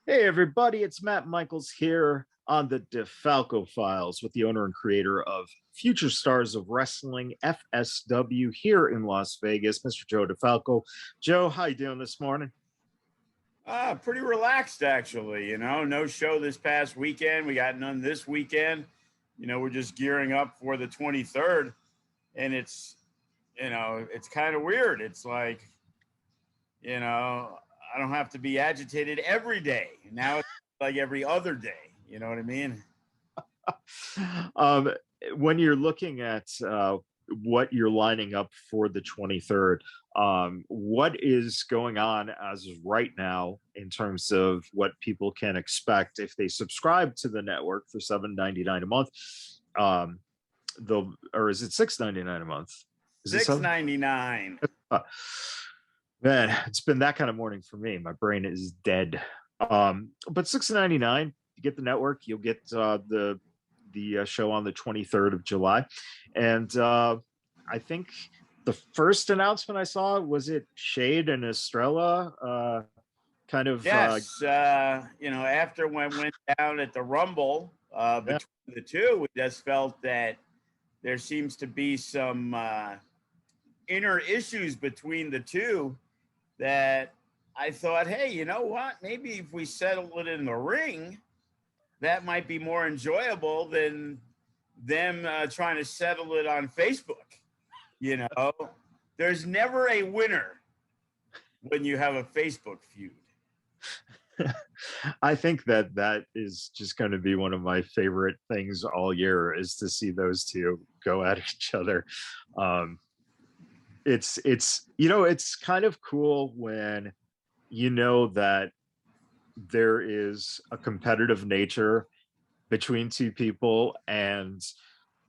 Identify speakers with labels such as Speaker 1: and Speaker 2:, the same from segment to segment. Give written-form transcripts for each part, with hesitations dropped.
Speaker 1: Hey, everybody, it's Matt Michaels here on the DeFalco Files with the owner and creator of Future Stars of Wrestling, FSW, here in Las Vegas, Mr. Joe DeFalco. Joe, how you doing this morning?
Speaker 2: Pretty relaxed, actually. No show this past weekend. We got none this weekend. We're just gearing up for the 23rd, and it's kind of weird. It's like, I don't have to be agitated every day. Now it's like every other day. You know what I mean?
Speaker 1: um, when you're looking at what you're lining up for the 23rd, what is going on as of right now in terms of what people can expect if they subscribe to the network for $7.99 a month? Or is it $6.99 a month? Is it seven?
Speaker 2: $6.99.
Speaker 1: Uh, Man, it's been that kind of morning for me. My brain is dead. But $6.99, you get the network. You'll get the show on the 23rd of July, and I think the first announcement I saw was it Shade and Estrella, kind of.
Speaker 2: Yes. After when went down at the Rumble
Speaker 1: Yeah.
Speaker 2: between the two, we just felt that there seems to be some inner issues between the two that I thought, hey, you know what? Maybe if we settle it in the ring, that might be more enjoyable than them trying to settle it on Facebook. You know, there's never a winner when you have a Facebook feud.
Speaker 1: I think that is just going to be one of my favorite things all year is to see those two go at each other. Um, it's kind of cool when that there is a competitive nature between two people, and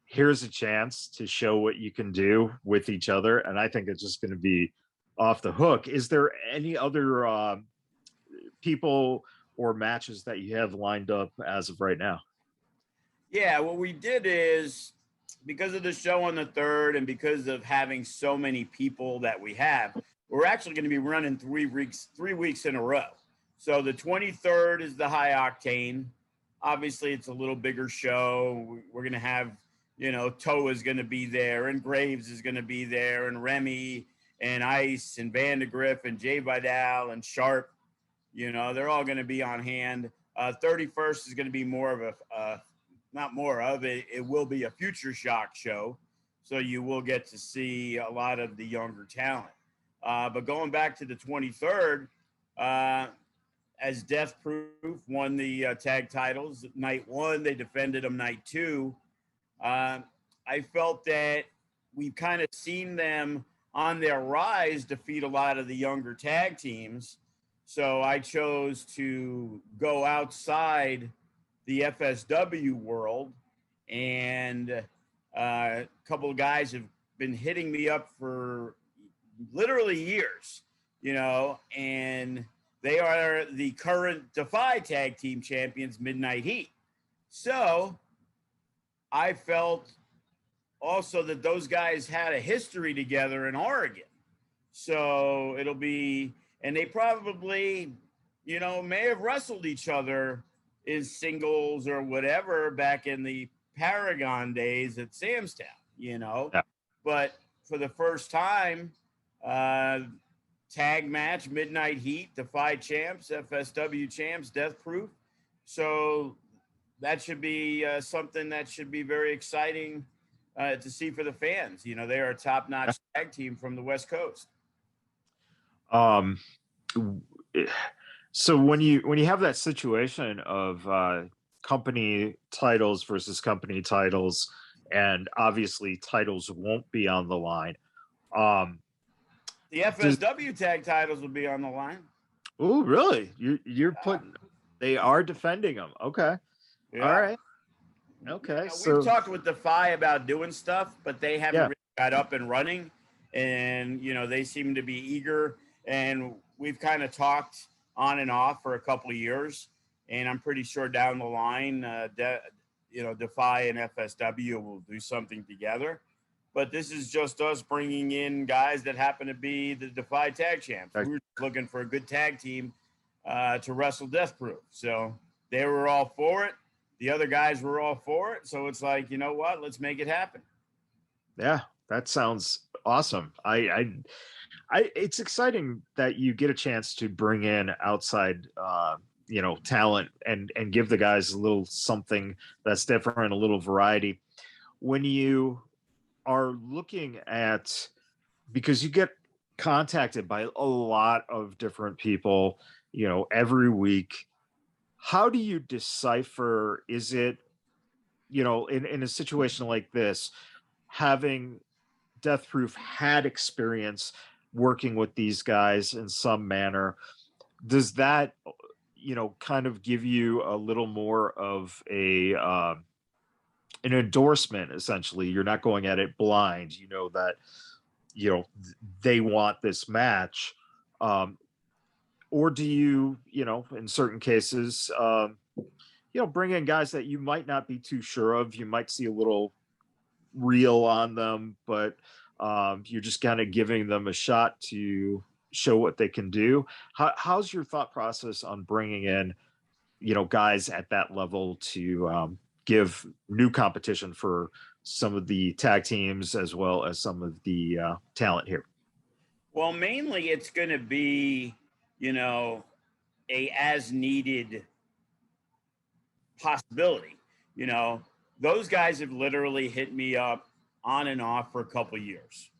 Speaker 1: here's a chance to show what you can do with each other, and I think it's just going to be off the hook. Is there any other people or matches that you have lined up as of right now?
Speaker 2: Yeah, what we did is because of the show on the third and because of having so many people that we have, we're actually going to be running 3 weeks in a row. So the 23rd is the high octane. Obviously, it's a little bigger show. We're going to have, Toa is going to be there, and Graves is going to be there, and Remy, and Ice, and Vandagriff, and Jay Vidal, and Sharp. They're all going to be on hand. 31st is going to be more of not more of it. It will be a Future Shock show, so you will get to see a lot of the younger talent. But going back to the 23rd, as Death Proof won the tag titles night one, they defended them night two. I felt that we've kind of seen them on their rise defeat a lot of the younger tag teams. So I chose to go outside the FSW world, and a couple of guys have been hitting me up for literally years, and they are the current Defy Tag Team Champions, Midnight Heat. So I felt also that those guys had a history together in Oregon. So it'll be, and they probably, may have wrestled each other in singles or whatever back in the Paragon days at Sam's Town,
Speaker 1: Yeah.
Speaker 2: But for the first time, tag match, Midnight Heat, Defy Champs, FSW Champs, Death Proof. So that should be something that should be very exciting to see for the fans. They are a top-notch tag team from the West Coast.
Speaker 1: Um, so when you have that situation of company titles versus company titles, and obviously titles won't be on the line.
Speaker 2: The FSW tag titles will be on the line.
Speaker 1: Oh, really? You're putting? They are defending them. Okay.
Speaker 2: Yeah.
Speaker 1: All right. Okay.
Speaker 2: We've talked with Defy about doing stuff, but they haven't
Speaker 1: Yeah.
Speaker 2: really got up and running, and they seem to be eager. And we've kind of talked on and off for a couple of years, and I'm pretty sure down the line, Defy and FSW will do something together. But this is just us bringing in guys that happen to be the Defy Tag Champs. We were looking for a good tag team to wrestle Death Proof. So they were all for it. The other guys were all for it. So it's like, you know what? Let's make it happen.
Speaker 1: Yeah, that sounds awesome. It's exciting that you get a chance to bring in outside, talent and give the guys a little something that's different, a little variety. When you are looking at, because you get contacted by a lot of different people, every week. How do you decipher? Is it, in a situation like this, having Death Proof had experience working with these guys in some manner, does that, kind of give you a little more of an endorsement? Essentially, you're not going at it blind. You know that they want this match, or do you, in certain cases, bring in guys that you might not be too sure of. You might see a little reel on them, but you're just kind of giving them a shot to show what they can do. How's your thought process on bringing in, guys at that level to give new competition for some of the tag teams as well as some of the talent here?
Speaker 2: Well, mainly it's going to be, a as needed possibility. Those guys have literally hit me up on and off for a couple years.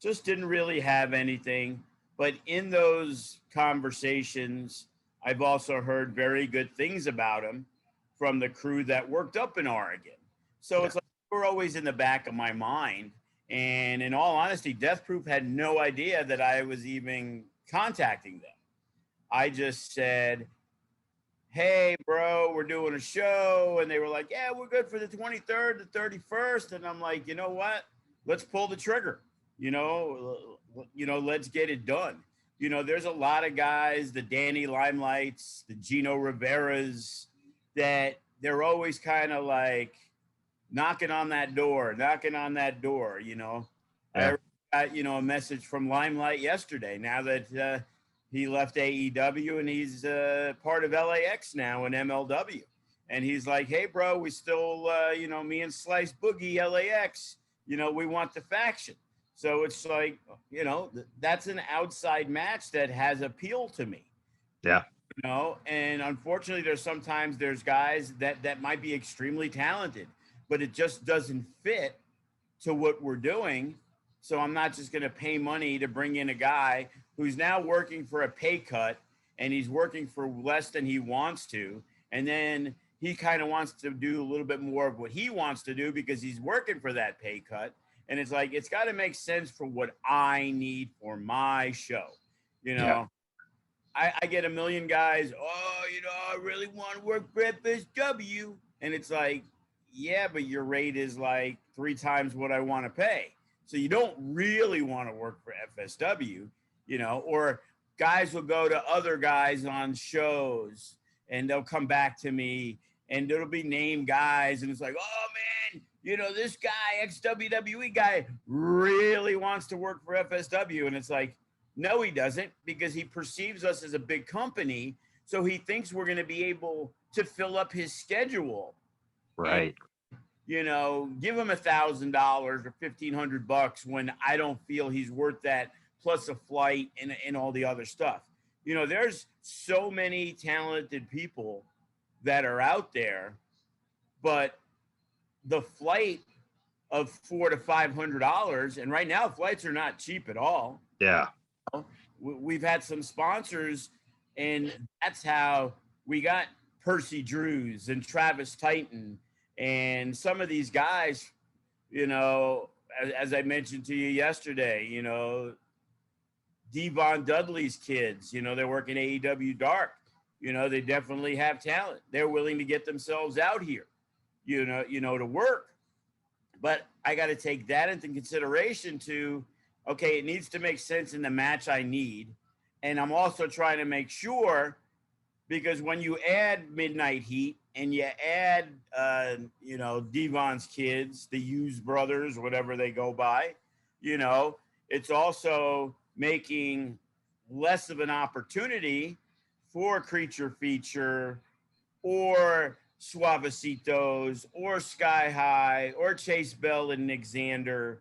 Speaker 2: Just didn't really have anything. But in those conversations, I've also heard very good things about them from the crew that worked up in Oregon. So it's like we're always in the back of my mind. And in all honesty, Death Proof had no idea that I was even contacting them. I just said, hey, bro, we're doing a show. And they were like, yeah, we're good for the 23rd, the 31st. And I'm like, you know what? Let's pull the trigger. Let's get it done. There's a lot of guys, the Danny Limelights, the Gino Riveras, that they're always kind of like knocking on that door.
Speaker 1: Yeah.
Speaker 2: I got, a message from Limelight yesterday, now that he left AEW and he's part of LAX now in MLW. And he's like, hey, bro, we still, me and Slice Boogie, LAX, we want the faction. So it's like, that's an outside match that has appeal to me.
Speaker 1: Yeah.
Speaker 2: And unfortunately, there's guys that might be extremely talented, but it just doesn't fit to what we're doing. So I'm not just going to pay money to bring in a guy who's now working for a pay cut, and he's working for less than he wants to. And then he kind of wants to do a little bit more of what he wants to do because he's working for that pay cut. And it's like, it's got to make sense for what I need for my show.
Speaker 1: Yeah.
Speaker 2: I get a million guys, I really want to work for FSW. And it's like, yeah, but your rate is like 3 times what I want to pay. So you don't really want to work for FSW, or guys will go to other guys on shows and they'll come back to me and it'll be named guys. And it's like, oh man, this guy, ex-WWE guy, really wants to work for FSW. And it's like, no, he doesn't, because he perceives us as a big company. So he thinks we're going to be able to fill up his schedule.
Speaker 1: Right.
Speaker 2: And, give him $1,000 or $1,500 when I don't feel he's worth that, plus a flight and all the other stuff. There's so many talented people that are out there, but the flight of $400 to $500, and right now flights are not cheap at all.
Speaker 1: Yeah.
Speaker 2: We've had some sponsors, and that's how we got Percy Drews and Travis Titan and some of these guys, as I mentioned to you yesterday, Devon Dudley's kids, they're working AEW Dark. They definitely have talent. They're willing to get themselves out here, to work. But I got to take that into consideration too. Okay, it needs to make sense in the match I need. And I'm also trying to make sure, because when you add Midnight Heat and you add, Devon's kids, the Hughes brothers, whatever they go by, it's also making less of an opportunity for Creature Feature or Suavecitos or Sky High or Chase Bell and Nick Xander.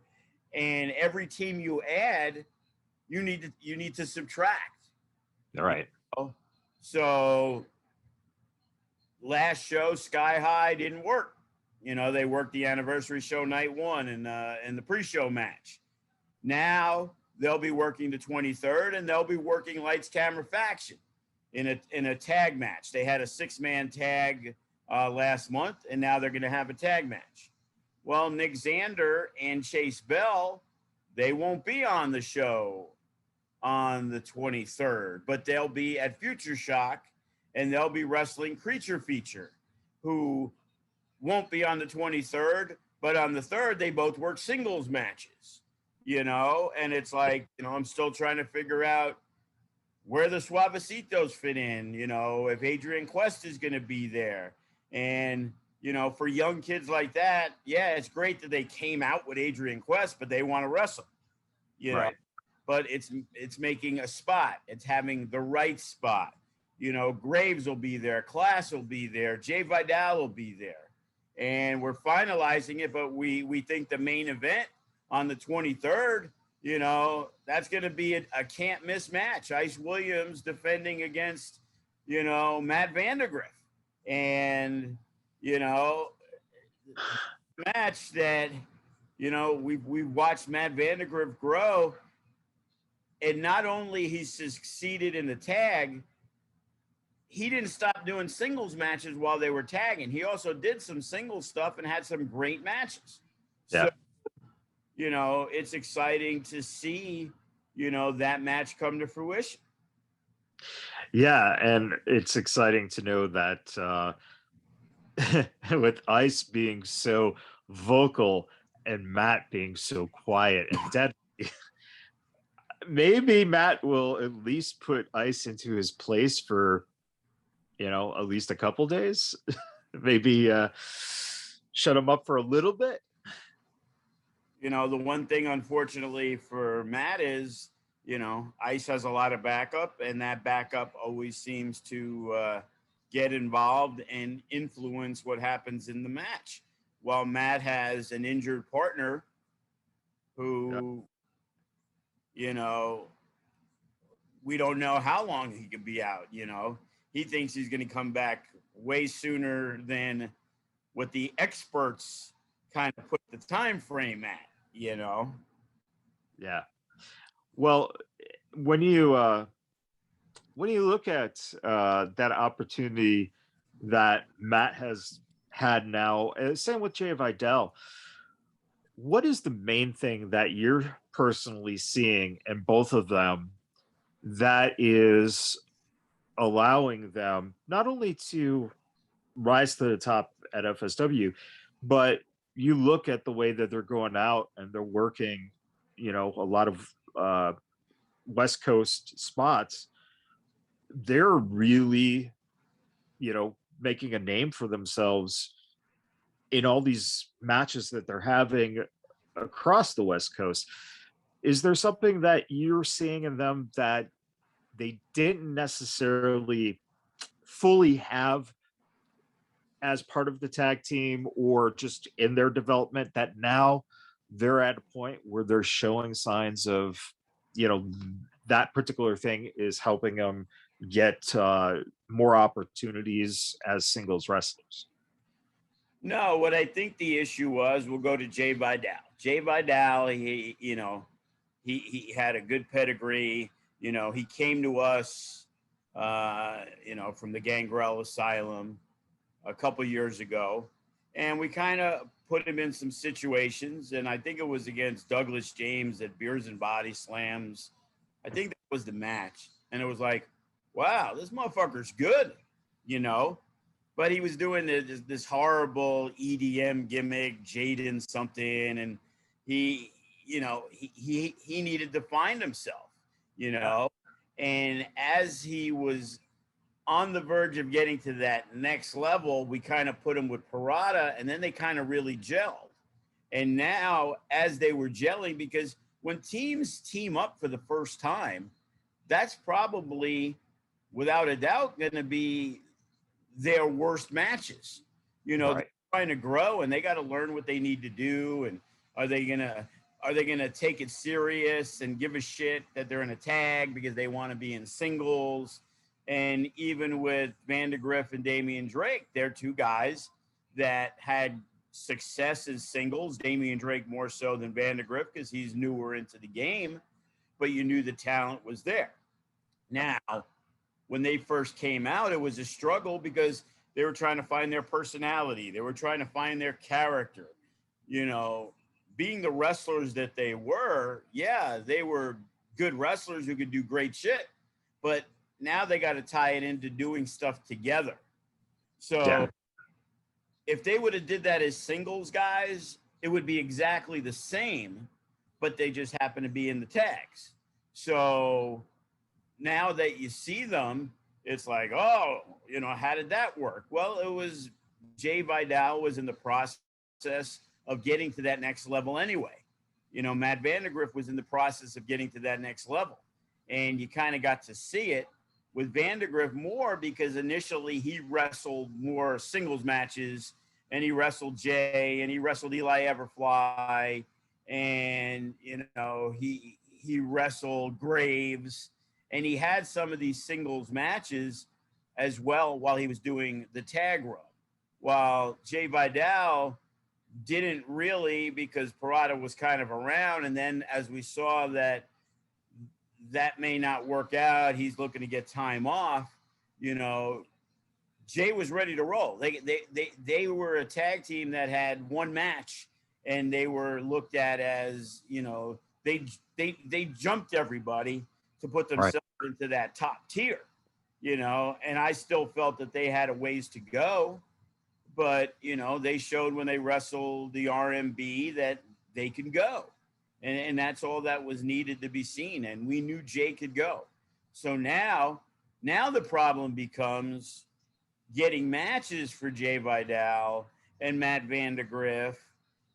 Speaker 2: And every team you add, you need to subtract.
Speaker 1: All right.
Speaker 2: So last show, Sky High didn't work. They worked the anniversary show night one and the pre-show match. Now they'll be working the 23rd, and they'll be working Lights Camera Faction in a tag match. They had a 6-man tag last month, and now they're going to have a tag match. Well, Nick Xander and Chase Bell, they won't be on the show on the 23rd, but they'll be at Future Shock, and they'll be wrestling Creature Feature, who won't be on the 23rd, but on the 3rd, they both work singles matches, and it's like, I'm still trying to figure out where the Suavecitos fit in, if Adrian Quest is going to be there. And, for young kids like that, yeah, it's great that they came out with Adrian Quest, but they want to wrestle,
Speaker 1: Right.
Speaker 2: But it's making a spot. It's having the right spot. Graves will be there. Class will be there. Jay Vidal will be there. And we're finalizing it, but we think the main event on the 23rd, that's going to be a can't miss match. Ice Williams defending against, Matt Vandagriff. And, match that, we've watched Matt Vandagriff grow. And not only he succeeded in the tag, he didn't stop doing singles matches while they were tagging. He also did some singles stuff and had some great matches.
Speaker 1: Yeah.
Speaker 2: So, it's exciting to see, that match come to fruition.
Speaker 1: Yeah, and it's exciting to know that with Ice being so vocal and Matt being so quiet and dead, maybe Matt will at least put Ice into his place for, at least a couple days. Maybe shut him up for a little bit.
Speaker 2: The one thing, unfortunately, for Matt is, Ice has a lot of backup, and that backup always seems to get involved and influence what happens in the match. While Matt has an injured partner who, we don't know how long he could be out, He thinks he's going to come back way sooner than what the experts kind of put the time frame at,
Speaker 1: Yeah. Well, when you look at that opportunity that Matt has had now, same with Jay Vidal, what is the main thing that you're personally seeing in both of them that is allowing them not only to rise to the top at FSW, but you look at the way that they're going out and they're working, a lot of West Coast spots. They're really, making a name for themselves in all these matches that they're having across the West Coast. Is there something that you're seeing in them that they didn't necessarily fully have as part of the tag team or just in their development, that now they're at a point where they're showing signs of, that particular thing is helping them get more opportunities as singles wrestlers?
Speaker 2: No, what I think the issue was, we'll go to Jay Vidal. Jay Vidal, he had a good pedigree. He came to us, from the Gangrel Asylum a couple years ago, and we kind of put him in some situations, and I think it was against Douglas James at Beers and Body Slams. I think that was the match, and it was like, wow, this motherfucker's good, but he was doing this horrible EDM gimmick, Jaden something, and he needed to find himself, and as he was on the verge of getting to that next level, we kind of put him with Parada, and then they kind of really gelled. And now, as they were gelling, because when teams team up for the first time, that's probably without a doubt going to be their worst matches. You know, they're trying to grow and they got to learn what they need to do. And are they gonna take it serious and give a shit that they're in a tag because they want to be in singles? And even with Vandagriff and Damian Drake, they're two guys that had success as singles. Damian Drake more so than Vandagriff because he's newer into the game, but you knew the talent was there. Now, when they first came out, it was a struggle because they were trying to find their personality. They were trying to find their character. You know, being the wrestlers that they were, yeah, they were good wrestlers who could do great shit. But now they got to tie it into doing stuff together. So if they would have did that as singles guys, it would be exactly the same, but they just happen to be in the tags. So now that you see them, it's like, oh, you know, how did that work? Well, it was Jay Vidal was in the process of getting to that next level anyway. You know, Matt Vandagriff was in the process of getting to that next level. And you kind of got to see it with Vandagriff more because initially he wrestled more singles matches and he wrestled Jay and he wrestled Eli Everfly and, you know, he wrestled Graves. And he had some of these singles matches as well while he was doing the tag run. While Jay Vidal didn't really because Parada was kind of around. And then as we saw that may not work out, he's looking to get time off, you know, Jay was ready to roll. They were a tag team that had one match and they were looked at as, you know, they jumped everybody to put themselves into that top tier, you know, and I still felt that they had a ways to go, but, you know, they showed when they wrestled the RMB that they can go. And that's all that was needed to be seen. And we knew Jay could go. So now the problem becomes getting matches for Jay Vidal and Matt Vandagriff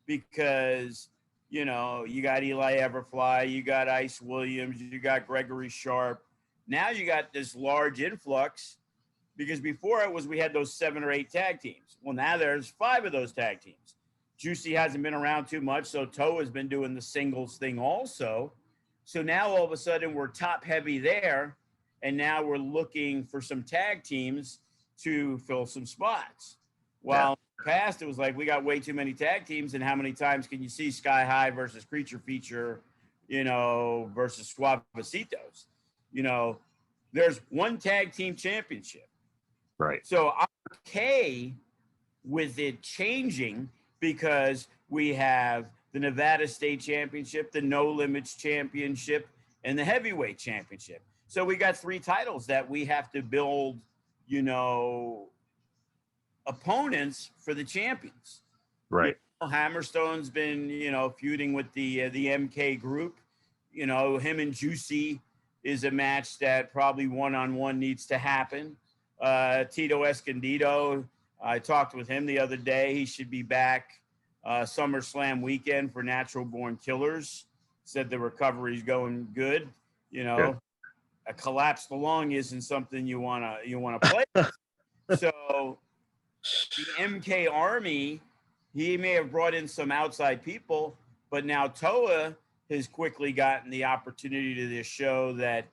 Speaker 2: because, you know, you got Eli Everfly, you got Ice Williams, you got Gregory Sharp. Now you got this large influx because before it was we had those 7 or 8 tag teams. Well, now there's 5 of those tag teams. Juicy hasn't been around too much, so Toe has been doing the singles thing also. So now all of a sudden we're top heavy there, and now we're looking for some tag teams to fill some spots. While in the past it was like we got way too many tag teams, and how many times can you see Sky High versus Creature Feature, you know, versus Suavecitos? You know, there's one tag team championship.
Speaker 1: Right.
Speaker 2: So I'm okay with it changing because we have the Nevada State Championship, the No Limits Championship, and the Heavyweight Championship. So we got 3 titles that we have to build, you know, opponents for the champions.
Speaker 1: Right.
Speaker 2: You know, Hammerstone's been, you know, feuding with the MK group. You know, him and Juicy is a match that probably one-on-one needs to happen. Tito Escondido, I talked with him the other day. He should be back SummerSlam weekend for Natural Born Killers. Said the recovery's going good. You know, a collapsed lung isn't something you wanna play with. So the MK Army, he may have brought in some outside people, but now Toa has quickly gotten the opportunity to show that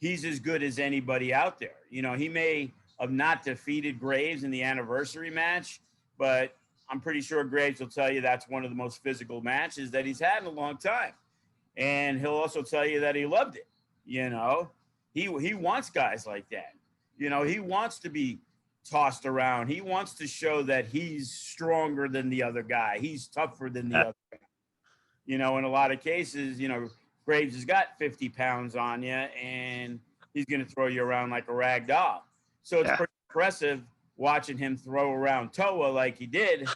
Speaker 2: he's as good as anybody out there. You know, he may have not defeated Graves in the anniversary match, but I'm pretty sure Graves will tell you that's one of the most physical matches that he's had in a long time. And he'll also tell you that he loved it. You know, he wants guys like that. You know, he wants to be tossed around. He wants to show that he's stronger than the other guy. He's tougher than the other guy. You know, in a lot of cases, you know, Graves has got 50 pounds on you and he's going to throw you around like a rag doll. So it's pretty impressive watching him throw around Toa like he did.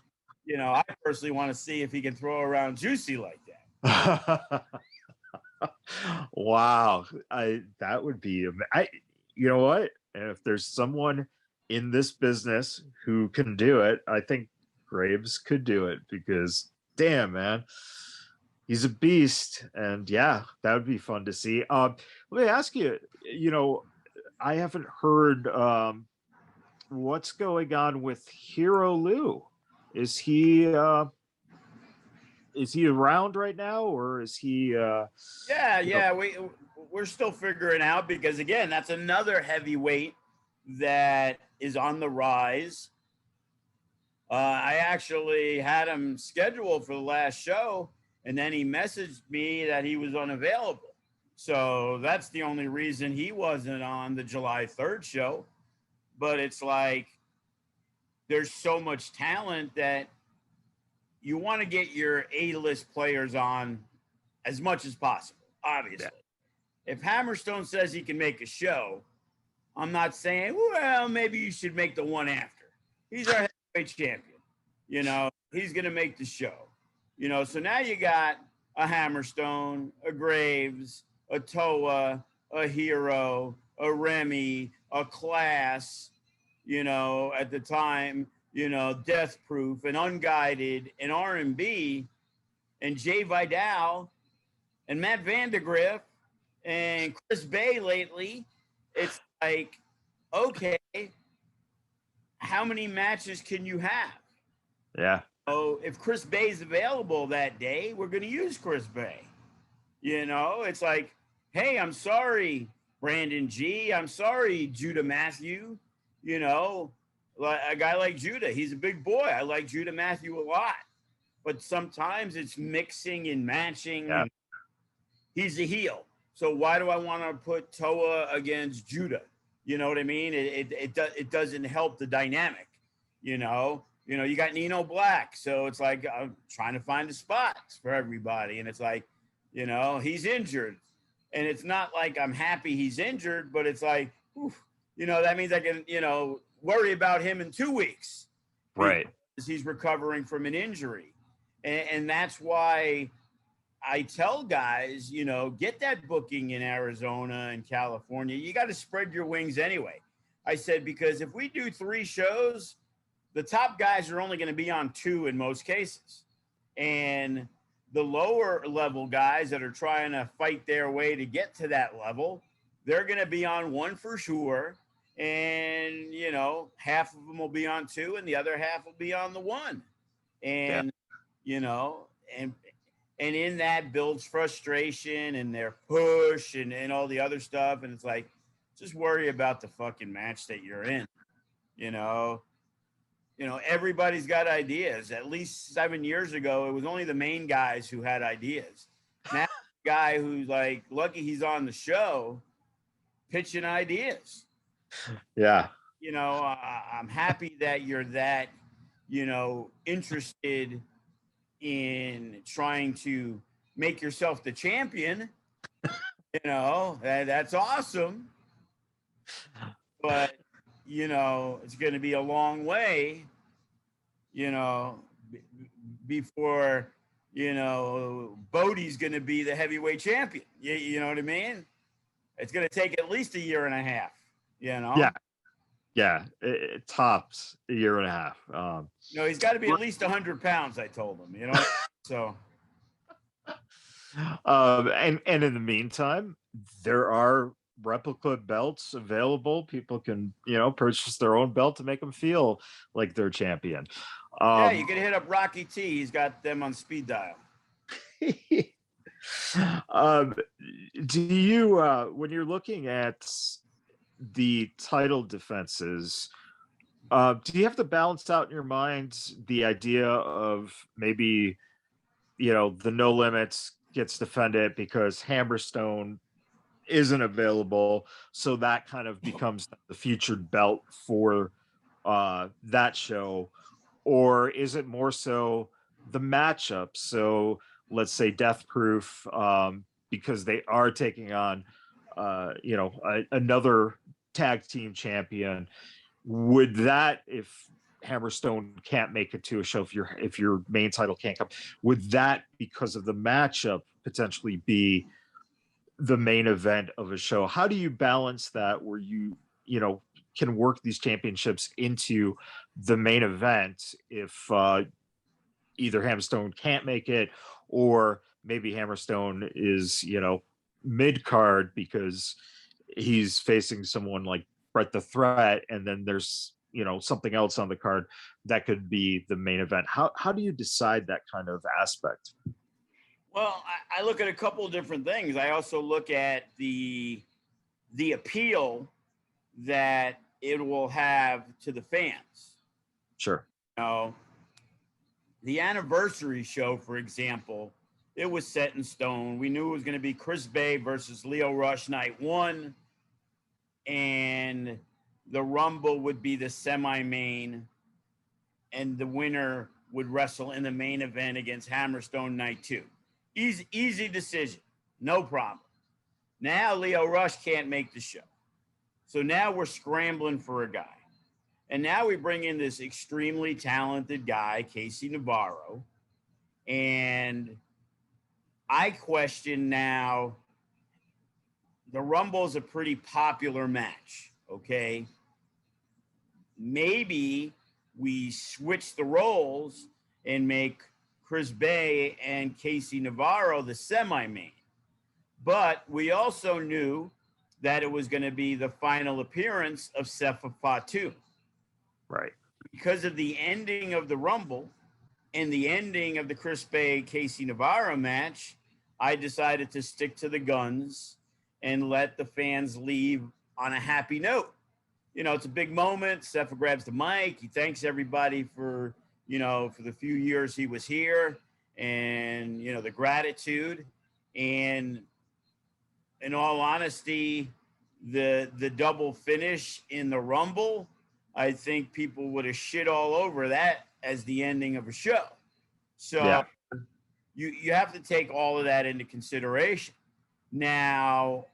Speaker 2: You know, I personally want to see if he can throw around Juicy like that.
Speaker 1: Wow. That would be, you know what? If there's someone in this business who can do it, I think Graves could do it because damn, man, he's a beast. And yeah, that would be fun to see. Let me ask you, you know, I haven't heard what's going on with Hero Lou. Is he around right now, or is he
Speaker 2: Yeah, we're still figuring out, because again, that's another heavyweight that is on the rise. I actually had him scheduled for the last show, and then he messaged me that he was unavailable. So that's the only reason he wasn't on the July 3rd show. But it's like there's so much talent that you want to get your A-list players on as much as possible, obviously. Yeah. If Hammerstone says he can make a show, I'm not saying, well, maybe you should make the one after. He's our heavyweight champion. You know, he's going to make the show. You know, so now you got a Hammerstone, a Graves, a Toa, a Hero, a Remy, a Class, you know, at the time, you know, Death Proof, and Unguided, and R&B, and Jay Vidal, and Matt Vandagriff, and Chris Bay lately. It's like, okay, how many matches can you have?
Speaker 1: Yeah.
Speaker 2: So if Chris Bay's available that day, we're going to use Chris Bay. You know, it's like, hey, I'm sorry, Brandon G. I'm sorry, Judah Matthew. You know, a guy like Judah, he's a big boy. I like Judah Matthew a lot. But sometimes it's mixing and matching.
Speaker 1: Yeah.
Speaker 2: And he's a heel. So why do I want to put Toa against Judah? You know what I mean? It doesn't help the dynamic, you know? You know, you got Nino Black. So it's like, I'm trying to find the spots for everybody. And it's like, you know, he's injured. And it's not like I'm happy he's injured, but it's like, oof, you know, that means I can, you know, worry about him in 2 weeks.
Speaker 1: Right.
Speaker 2: Because he's recovering from an injury. And that's why I tell guys, you know, get that booking in Arizona and California. You got to spread your wings anyway. I said, because if we do 3 shows, the top guys are only going to be on 2 in most cases. And the lower level guys that are trying to fight their way to get to that level, they're going to be on 1 for sure. And, you know, half of them will be on 2 and the other half will be on the 1. And, you know, and in that builds frustration and their push and all the other stuff. And it's like, just worry about the fucking match that you're in, you know? You know, everybody's got ideas. At least 7 years ago, it was only the main guys who had ideas. Now, the guy who's like, lucky he's on the show, pitching ideas.
Speaker 1: Yeah.
Speaker 2: You know, I'm happy that you're that, you know, interested in trying to make yourself the champion. You know, that's awesome. But you know, it's going to be a long way, you know, before, you know, Bodie's going to be the heavyweight champion. You know what I mean? It's going to take at least 1.5 years, you know?
Speaker 1: Yeah. Yeah. It tops 1.5 years.
Speaker 2: You know, he's got to be at least 100 pounds, I told him, you know? So.
Speaker 1: And in the meantime, there are replica belts available. People can, you know, purchase their own belt to make them feel like they're champion.
Speaker 2: Yeah, you can hit up Rocky T. He's got them on speed dial.
Speaker 1: Do you, when you're looking at the title defenses, do you have to balance out in your mind the idea of maybe, you know, the No Limits gets defended because Hammerstone isn't available, so that kind of becomes the featured belt for that show? Or is it more so the matchup? So let's say Death Proof, because they are taking on you know, another tag team champion. Would that, if Hammerstone can't make it to a show, if your main title can't come, would that, because of the matchup, potentially be the main event of a show? How do you balance that where you know, can work these championships into the main event if either Hammerstone can't make it, or maybe Hammerstone is, you know, mid card because he's facing someone like Bret the Threat, and then there's something else on the card that could be the main event. How do you decide that kind of aspect?
Speaker 2: Well, I look at a couple of different things. I also look at the appeal that it will have to the fans.
Speaker 1: Sure.
Speaker 2: The anniversary show, for example, it was set in stone. We knew it was going to be Chris Bay versus Lio Rush night 1, and the Rumble would be the semi-main, and the winner would wrestle in the main event against Hammerstone night 2. Easy decision, no problem. Now Lio Rush can't make the show. So now we're scrambling for a guy. And now we bring in this extremely talented guy, Casey Navarro. And I question now, the Rumble is a pretty popular match, okay? Maybe we switch the roles and make Chris Bay and Casey Navarro the semi-main. But we also knew that it was going to be the final appearance of Sefa Fatu.
Speaker 1: Right.
Speaker 2: Because of the ending of the Rumble and the ending of the Chris Bay Casey Navarro match, I decided to stick to the guns and let the fans leave on a happy note. It's a big moment. Sefa grabs the mic. He thanks everybody for the few years he was here, and, the gratitude. And in all honesty, the double finish in the Rumble, I think people would have shit all over that as the ending of a show. So yeah. You have to take all of that into consideration. Now,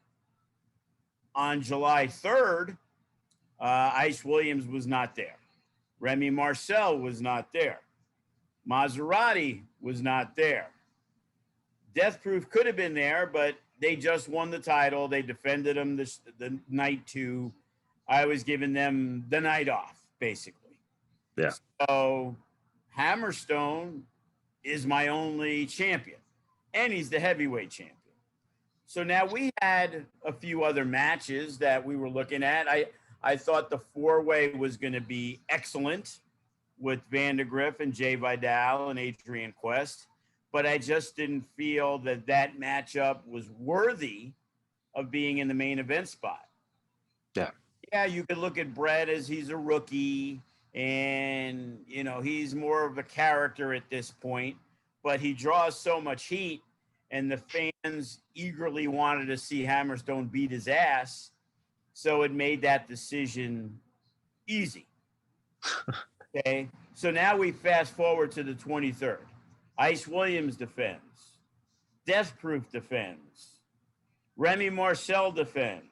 Speaker 2: on July 3rd, Ice Williams was not there. Remy Marcel was not there. Maserati was not there. Death Proof could have been there, but they just won the title. They defended them the night 2. I was giving them the night off, basically.
Speaker 1: Yeah.
Speaker 2: So Hammerstone is my only champion, and he's the heavyweight champion. So now we had a few other matches that we were looking at. I thought the 4-way was going to be excellent with Vandagriff and Jay Vidal and Adrian Quest, but I just didn't feel that matchup was worthy of being in the main event spot.
Speaker 1: Yeah.
Speaker 2: Yeah, you could look at Brett as he's a rookie, and, he's more of a character at this point, but he draws so much heat, and the fans eagerly wanted to see Hammerstone beat his ass, so it made that decision easy. Okay, so now we fast forward to the 23rd. Ice Williams defends. Death Proof defends. Remy Marcel defends.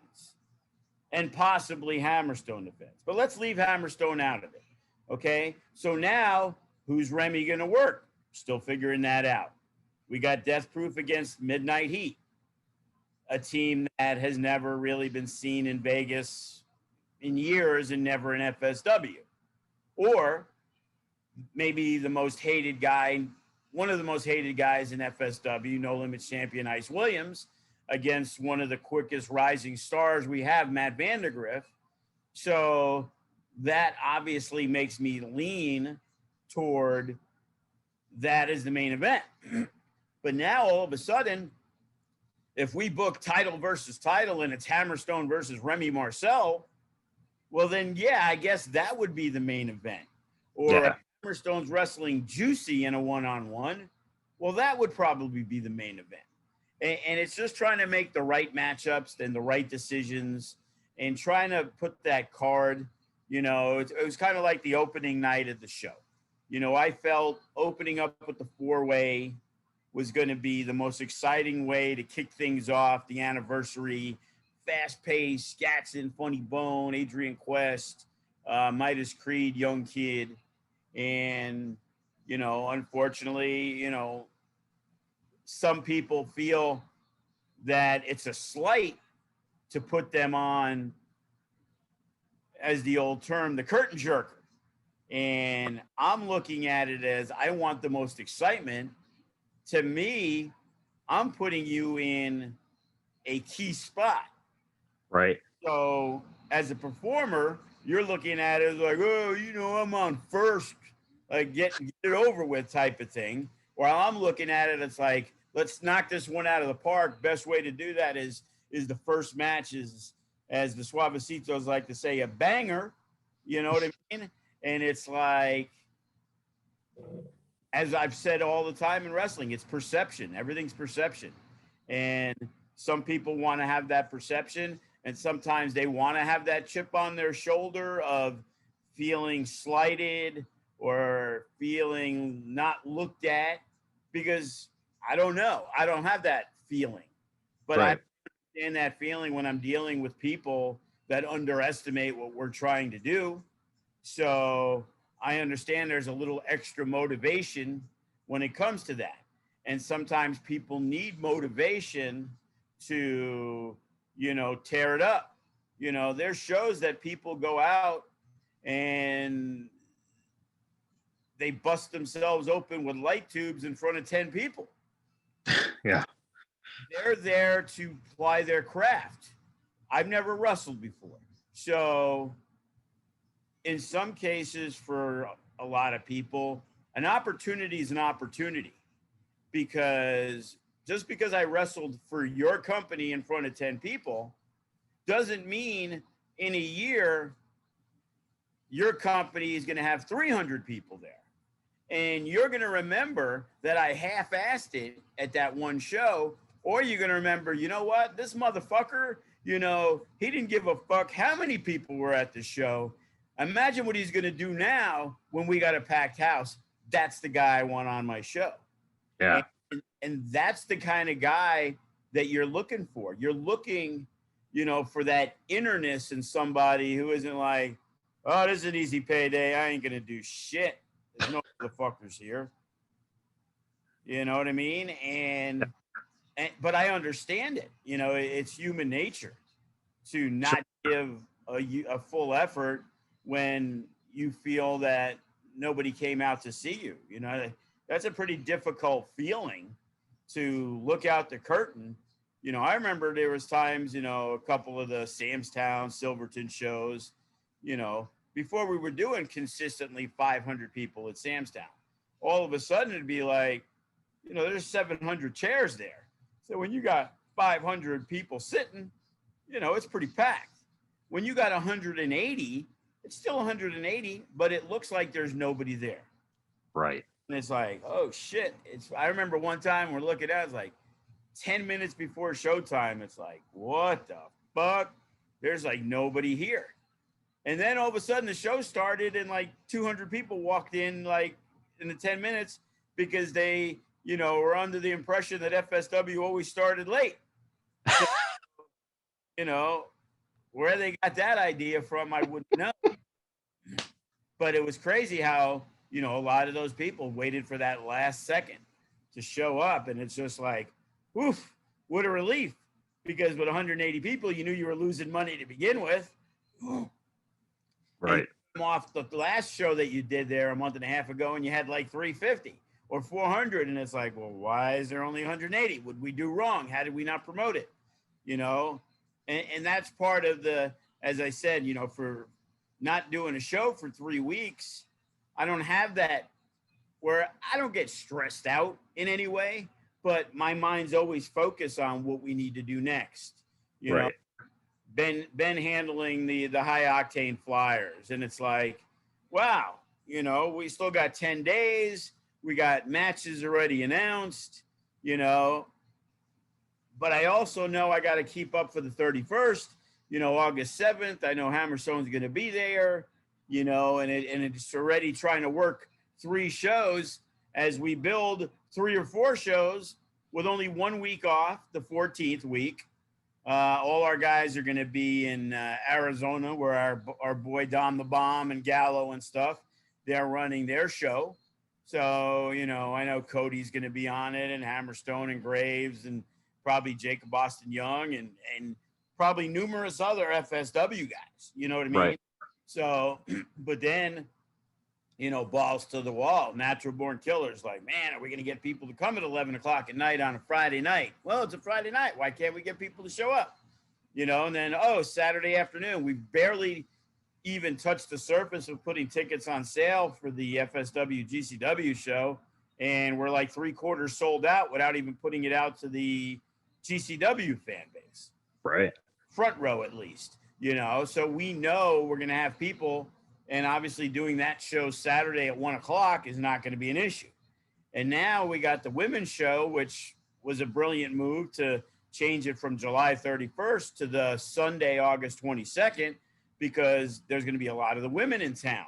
Speaker 2: And possibly Hammerstone defends. But let's leave Hammerstone out of it. Okay, so now who's Remy going to work? Still figuring that out. We got Death Proof against Midnight Heat, a team that has never really been seen in Vegas in years and never in FSW. Or maybe the most hated guy, one of the most hated guys in FSW, No Limits champion Ice Williams, against one of the quickest rising stars we have, Matt Vandagriff. So that obviously makes me lean toward that as the main event. But now all of a sudden, if we book title versus title and it's Hammerstone versus Remy Marcel, well then, yeah, I guess that would be the main event. Or Hammerstone's wrestling Juicy in a one-on-one, well, that would probably be the main event. And it's just trying to make the right matchups and the right decisions and trying to put that card, it was kind of like the opening night of the show. I felt opening up with the 4-way was going to be the most exciting way to kick things off, the anniversary, fast-paced, Scatson, Funny Bone, Adrian Quest, Midas Creed, Young Kid. And, unfortunately, some people feel that it's a slight to put them on, as the old term, the curtain jerker. And I'm looking at it as I want the most excitement. To me, I'm putting you in a key spot,
Speaker 1: Right.
Speaker 2: So as a performer, you're looking at it as like, oh, I'm on first, like get it over with type of thing. While I'm looking at it, it's like, let's knock this one out of the park. Best way to do that is the first match is, as the Suavecitos like to say, a banger. You know what I mean? And it's like, as I've said all the time in wrestling, it's perception. Everything's perception. And some people want to have that perception, and sometimes they want to have that chip on their shoulder of feeling slighted or feeling not looked at, because I don't know. I don't have that feeling. But I understand that feeling when I'm dealing with people that underestimate what we're trying to do. So I understand there's a little extra motivation when it comes to that. And sometimes people need motivation to, tear it up. There's shows that people go out and they bust themselves open with light tubes in front of 10 people.
Speaker 1: Yeah.
Speaker 2: They're there to ply their craft. I've never wrestled before. So in some cases, for a lot of people, an opportunity is an opportunity, because just because I wrestled for your company in front of 10 people doesn't mean in a year your company is going to have 300 people there. And you're going to remember that I half-assed it at that one show, or you're going to remember, you know what, this motherfucker, he didn't give a fuck how many people were at the show. Imagine what he's going to do now when we got a packed house. That's the guy I want on my show.
Speaker 1: Yeah.
Speaker 2: And that's the kind of guy that you're looking for. You're looking, for that innerness in somebody who isn't like, oh, this is an easy payday. I ain't going to do shit. There's no motherfuckers here. You know what I mean? But I understand it. It's human nature to not give a full effort when you feel that nobody came out to see you. That's a pretty difficult feeling, to look out the curtain. I remember there was times, a couple of the Samstown, Silverton shows, before we were doing consistently 500 people at Samstown. All of a sudden it'd be like, there's 700 chairs there. So when you got 500 people sitting, it's pretty packed. When you got 180, it's still 180, but it looks like there's nobody there.
Speaker 1: Right.
Speaker 2: And it's like, oh shit. I remember one time we're looking at it, it's like 10 minutes before showtime. It's like, what the fuck? There's like nobody here. And then all of a sudden the show started and like 200 people walked in like in the 10 minutes because they, were under the impression that FSW always started late. So, where they got that idea from, I wouldn't know. But it was crazy how, a lot of those people waited for that last second to show up. And it's just like, oof, what a relief. Because with 180 people, you knew you were losing money to begin with.
Speaker 1: Right.
Speaker 2: Off the last show that you did there a month and a half ago, and you had like 350 or 400. And it's like, well, why is there only 180? What did we do wrong? How did we not promote it? And that's part of as I said, for not doing a show for 3 weeks, I don't have that where I don't get stressed out in any way, but my mind's always focused on what we need to do next.
Speaker 1: Right.
Speaker 2: Ben handling the high octane flyers. And it's like, wow, we still got 10 days. We got matches already announced, but I also know I got to keep up for the 31st, August 7th. I know Hammerstone's going to be there, and it's already trying to work 3 shows as we build 3 or 4 shows with only 1 week off, the 14th week. All our guys are going to be in Arizona, where our boy Dom the Bomb and Gallo and stuff, they're running their show. So, I know Cody's going to be on it, and Hammerstone and Graves, and probably Jacob Austin Young, and probably numerous other FSW guys. You know what I mean?
Speaker 1: Right.
Speaker 2: So, but then, balls to the wall, Natural Born Killers, like, man, are we going to get people to come at 11 o'clock at night on a Friday night? Well, it's a Friday night. Why can't we get people to show up? you know, and then, oh, Saturday afternoon, we barely even touched the surface of putting tickets on sale for the FSW GCW show. And we're like 3/4 sold out without even putting it out to the GCW fan base.
Speaker 1: Right.
Speaker 2: Front row, at least, you know, so we know we're going to have people. And obviously doing that show Saturday at 1:00 is not going to be an issue. And now we got the women's show, which was a brilliant move to change it from July 31st to the Sunday, August 22nd, because there's going to be a lot of the women in town.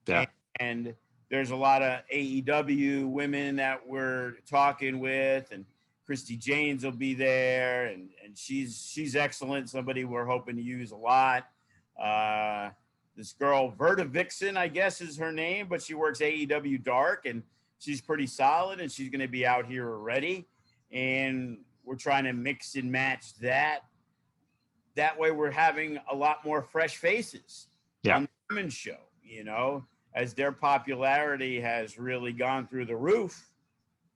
Speaker 1: Yeah.
Speaker 2: And there's a lot of AEW women that we're talking with, and Christy Janes will be there, and she's excellent. Somebody we're hoping to use a lot. This girl, Verta Vixen, I guess is her name, but she works AEW Dark, and she's pretty solid, and she's going to be out here already. And we're trying to mix and match that. That way we're having a lot more fresh faces on the women's show, you know, as their popularity has really gone through the roof.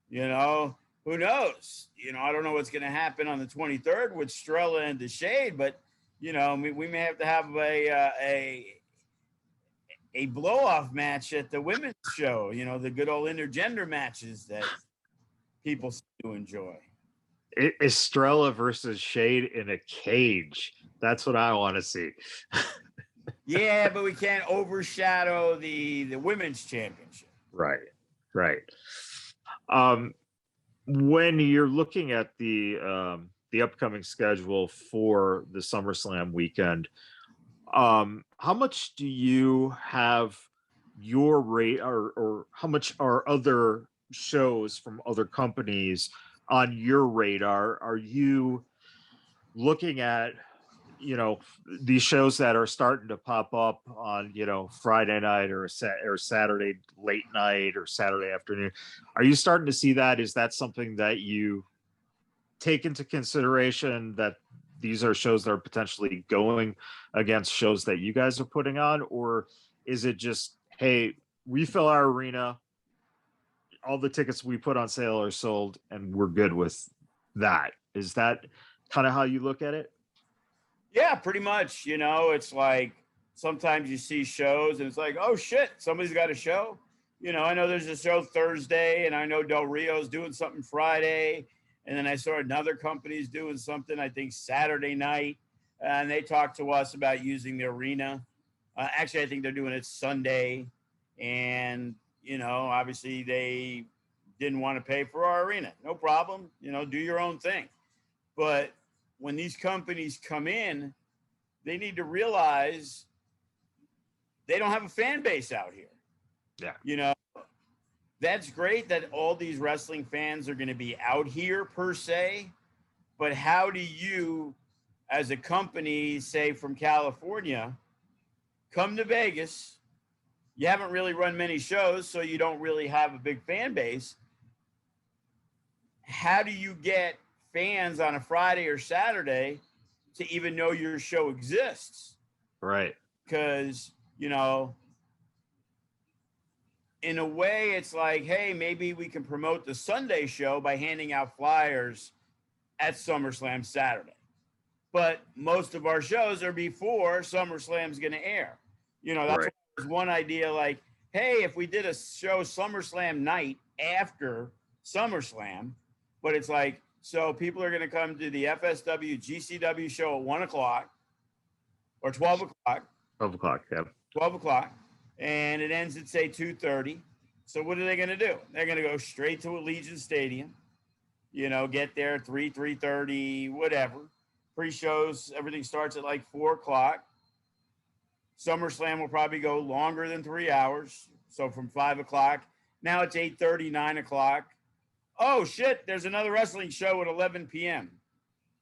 Speaker 2: You know, who knows? You know, I don't know what's going to happen on the 23rd with Strella and the Shade, but, you know, we may have to have a blow-off match at the women's show, you know, the good old intergender matches that people seem to enjoy.
Speaker 1: Estrella versus Shade in a cage. That's what I want to see.
Speaker 2: Yeah, but we can't overshadow the women's championship.
Speaker 1: Right. When you're looking at the upcoming schedule for the SummerSlam weekend, how much do you have your rate, or how much are other shows from other companies on your radar? Are you looking at, you know, these shows that are starting to pop up on, you know, Friday night or Saturday late night or Saturday afternoon? Are you starting to see that? Is that something that you take into consideration, that these are shows that are potentially going against shows that you guys are putting on? Or is it just, hey, we fill our arena, all the tickets we put on sale are sold, and we're good with that? Is that kind of how you look at it?
Speaker 2: Yeah, pretty much. You know, it's like sometimes you see shows and it's like, oh shit, somebody's got a show. You know, I know there's a show Thursday, and I know Del Rio's doing something Friday. And then I saw another company's doing something, I think Saturday night. And they talked to us about using the arena. Actually, I think they're doing it Sunday. And, you know, obviously they didn't want to pay for our arena. No problem. You know, do your own thing. But when these companies come in, they need to realize they don't have a fan base out here.
Speaker 1: Yeah.
Speaker 2: You know, that's great that all these wrestling fans are going to be out here per se, but how do you, as a company, say from California, come to Vegas? You haven't really run many shows, so you don't really have a big fan base. How do you get fans on a Friday or Saturday to even know your show exists?
Speaker 1: Right.
Speaker 2: Because, you know, in a way, it's like, hey, maybe we can promote the Sunday show by handing out flyers at SummerSlam Saturday. But most of our shows are before SummerSlam's going to air. You know, that's one idea, like, hey, if we did a show SummerSlam night after SummerSlam, but it's like, so people are going to come to the FSW GCW show at 1:00 or 12 o'clock.
Speaker 1: 12 o'clock, yeah.
Speaker 2: 12 o'clock. And it ends at, say, 2:30. So what are they going to do? They're going to go straight to Allegiant Stadium, you know, get there 3:30, whatever. Pre-shows, everything starts at like 4 o'clock. SummerSlam will probably go longer than 3 hours. So from 5 o'clock, now it's 8:30, 9 o'clock. Oh, shit, there's another wrestling show at 11 p.m.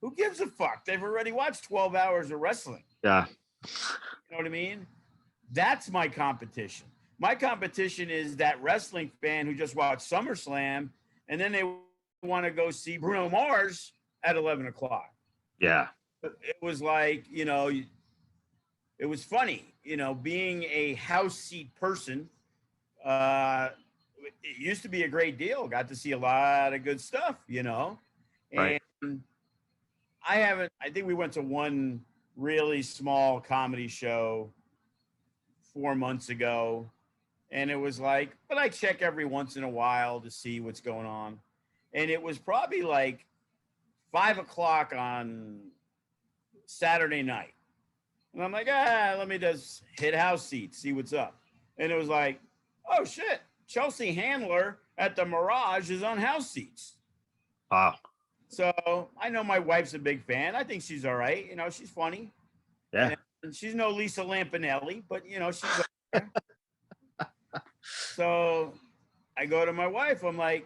Speaker 2: Who gives a fuck? They've already watched 12 hours of wrestling.
Speaker 1: Yeah.
Speaker 2: You know what I mean? That's my competition. My competition is that wrestling fan who just watched SummerSlam, and then they want to go see Bruno Mars at 11 o'clock.
Speaker 1: Yeah.
Speaker 2: It was like, you know, it was funny, you know, being a house seat person. It used to be a great deal. Got to see a lot of good stuff, you know.
Speaker 1: Right.
Speaker 2: And I haven't. I think we went to one really small comedy show 4 months ago, and it was like, but I check every once in a while to see what's going on, and it was probably like 5 o'clock on Saturday night, and I'm like, let me just hit house seats, see what's up, and it was like, oh shit, Chelsea Handler at the Mirage is on house seats.
Speaker 1: Wow.
Speaker 2: So I know my wife's a big fan. I think she's all right. She's funny.
Speaker 1: Yeah.
Speaker 2: And she's no Lisa Lampanelli, but she's okay. So I go to my wife. I'm like,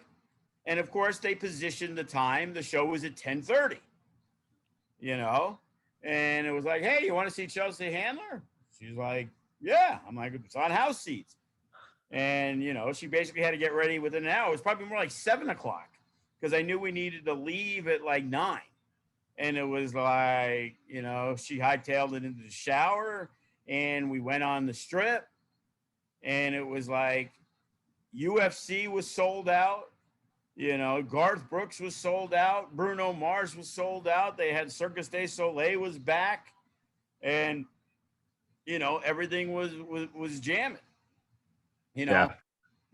Speaker 2: and of course they positioned the time. The show was at 10:30. And it was like, hey, you want to see Chelsea Handler? She's like, yeah. I'm like, it's on house seats. And she basically had to get ready within an hour. It was probably more like 7 o'clock. Because I knew we needed to leave at like 9. And it was like, she hightailed it into the shower and we went on the strip. And it was like UFC was sold out. Garth Brooks was sold out. Bruno Mars was sold out. They had Circus du Soleil was back. And, everything was jamming.
Speaker 1: Yeah.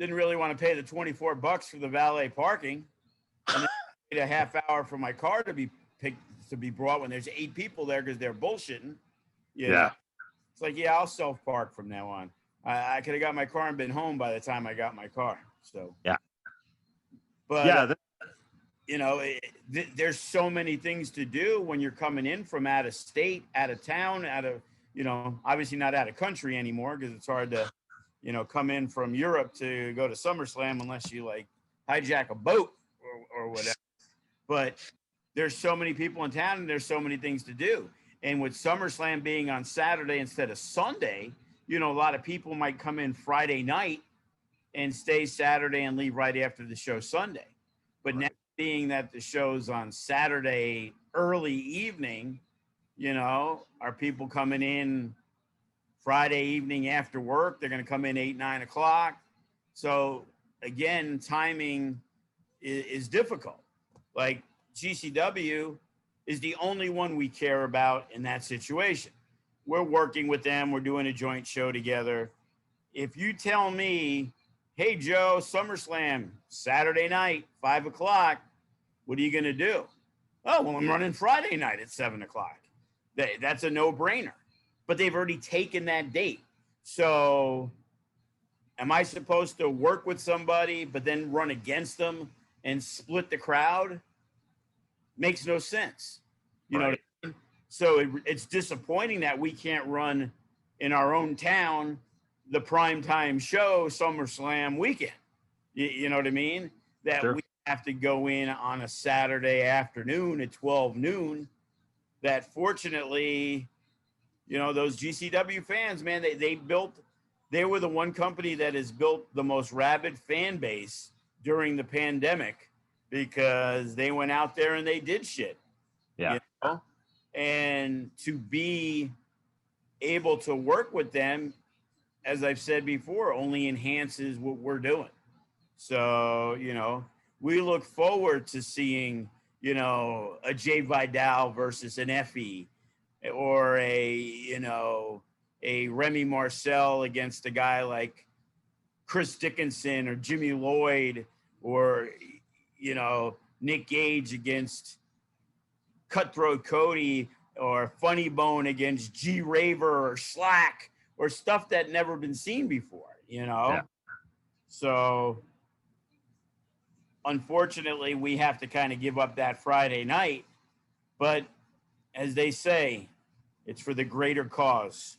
Speaker 2: Didn't really want to pay the $24 for the valet parking. And then a half hour for my car to be brought when there's 8 people there because they're bullshitting.
Speaker 1: Yeah.
Speaker 2: It's like, yeah, I'll self-park from now on. I could have got my car and been home by the time I got my car. So
Speaker 1: yeah.
Speaker 2: But
Speaker 1: yeah,
Speaker 2: there's so many things to do when you're coming in from out of state, out of town, out of obviously not out of country anymore because it's hard to come in from Europe to go to SummerSlam unless you like hijack a boat or whatever. But there's so many people in town and there's so many things to do. And with SummerSlam being on Saturday instead of Sunday, a lot of people might come in Friday night and stay Saturday and leave right after the show Sunday. But right. Now being that the show's on Saturday early evening, are people coming in Friday evening after work? They're going to come in 8, 9 o'clock. So again, timing is difficult. Like GCW is the only one we care about in that situation. We're working with them. We're doing a joint show together. If you tell me, hey, Joe, SummerSlam, Saturday night, 5 o'clock, what are you going to do? Oh, well, I'm running Friday night at 7 o'clock. That's a no-brainer. But they've already taken that date. So am I supposed to work with somebody but then run against them and split the crowd? Makes no sense. You know what I mean? So it's disappointing that we can't run in our own town the primetime show SummerSlam weekend. You know what I mean? That sure. We have to go in on a Saturday afternoon at 12 noon. That fortunately, those GCW fans, man, they were the one company that has built the most rabid fan base during the pandemic because they went out there and they did shit.
Speaker 1: Yeah.
Speaker 2: And to be able to work with them, as I've said before, only enhances what we're doing. So, we look forward to seeing, a Jay Vidal versus an Effie or a Remy Marcel against a guy like Chris Dickinson or Jimmy Lloyd or, Nick Gage against Cutthroat Cody or Funny Bone against G Raver or Slack or stuff that never been seen before, Yeah. So unfortunately, we have to kind of give up that Friday night. But as they say, it's for the greater cause.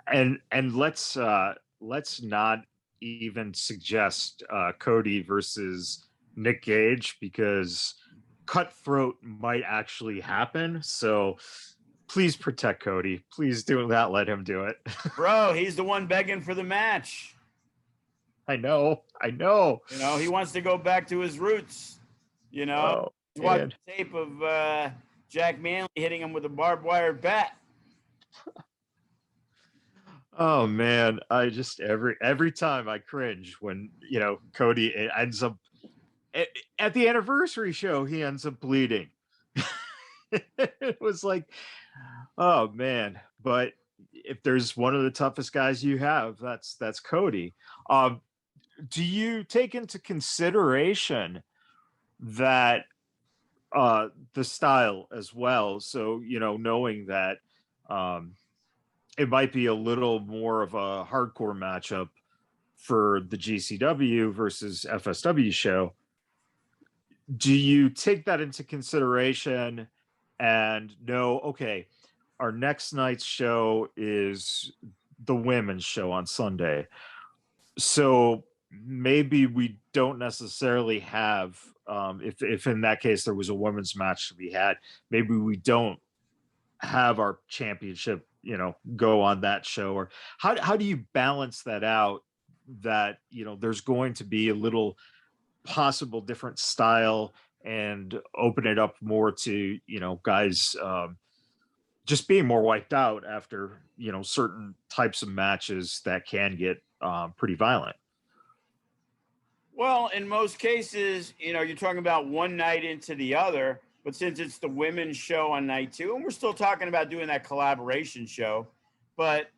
Speaker 1: And let's not even suggest Cody versus Nick Gage because cutthroat might actually happen. So please protect Cody. Please do not let him do it.
Speaker 2: Bro, he's the one begging for the match.
Speaker 1: I know.
Speaker 2: He wants to go back to his roots. He's watching the tape of Jack Manley hitting him with a barbed wire bat.
Speaker 1: Oh man, I just every time I cringe when Cody ends up at the anniversary show, he ends up bleeding. It was like, oh man. But if there's one of the toughest guys you have, that's Cody. Um, do you take into consideration that the style as well? So, knowing that um it might be a little more of a hardcore matchup for the GCW versus FSW show. Do you take that into consideration and know, okay, our next night's show is the women's show on Sunday. So maybe we don't necessarily have, if in that case there was a women's match to be had, maybe we don't have our championship, go on that show. Or how do you balance that out, that, there's going to be a little possible different style, and open it up more to, guys just being more wiped out after, certain types of matches that can get pretty violent.
Speaker 2: Well, in most cases, you're talking about one night into the other, but since it's the women's show on night two, and we're still talking about doing that collaboration show, but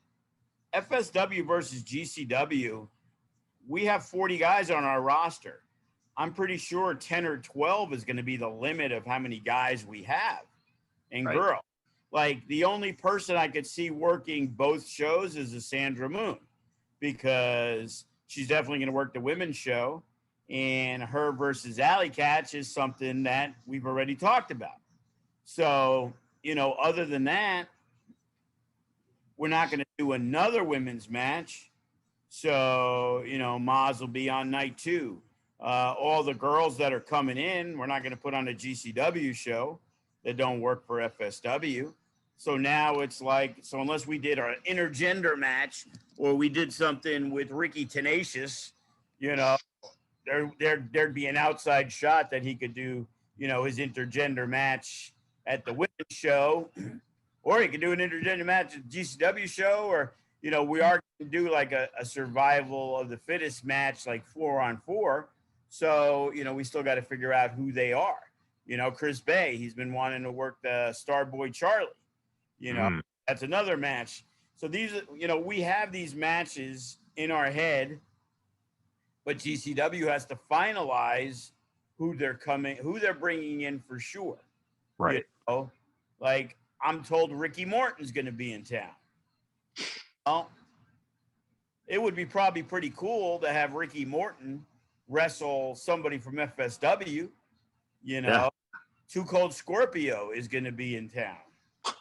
Speaker 2: FSW versus GCW, we have 40 guys on our roster. I'm pretty sure 10 or 12 is going to be the limit of how many guys we have and
Speaker 1: Right.
Speaker 2: girl. Like, the only person I could see working both shows is a Sandra Moon, because she's definitely going to work the women's show, and her versus Alley Catch is something that we've already talked about. So, other than that, we're not going to do another women's match. So, Maz will be on night two. All the girls that are coming in, we're not going to put on a GCW show that don't work for FSW. So now it's like, so unless we did our intergender match, or we did something with Ricky Tenacious, there'd be an outside shot that he could do, his intergender match at the women's show, or he could do an intergender match at the GCW show, or, we are going to do like a survival of the fittest match, like 4-on-4. So, we still got to figure out who they are. Chris Bay, he's been wanting to work the Starboy Charlie. That's another match. So these, we have these matches in our head, but GCW has to finalize who they're bringing in for sure.
Speaker 1: Right.
Speaker 2: Like, I'm told Ricky Morton's going to be in town. Well, it would be probably pretty cool to have Ricky Morton wrestle somebody from FSW.
Speaker 1: Yeah.
Speaker 2: Too Cold Scorpio is going to be in town.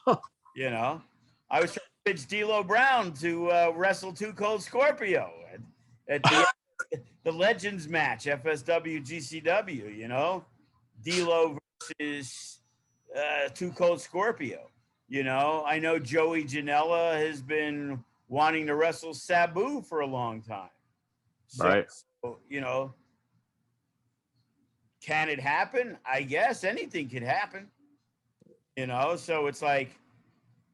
Speaker 2: I was trying to pitch D'Lo Brown to wrestle Too Cold Scorpio at the Legends match, FSW GCW. D'Lo versus Too Cold Scorpio. I know Joey Janela has been wanting to wrestle Sabu for a long time.
Speaker 1: Right.
Speaker 2: Can it happen? I guess anything could happen. So it's like,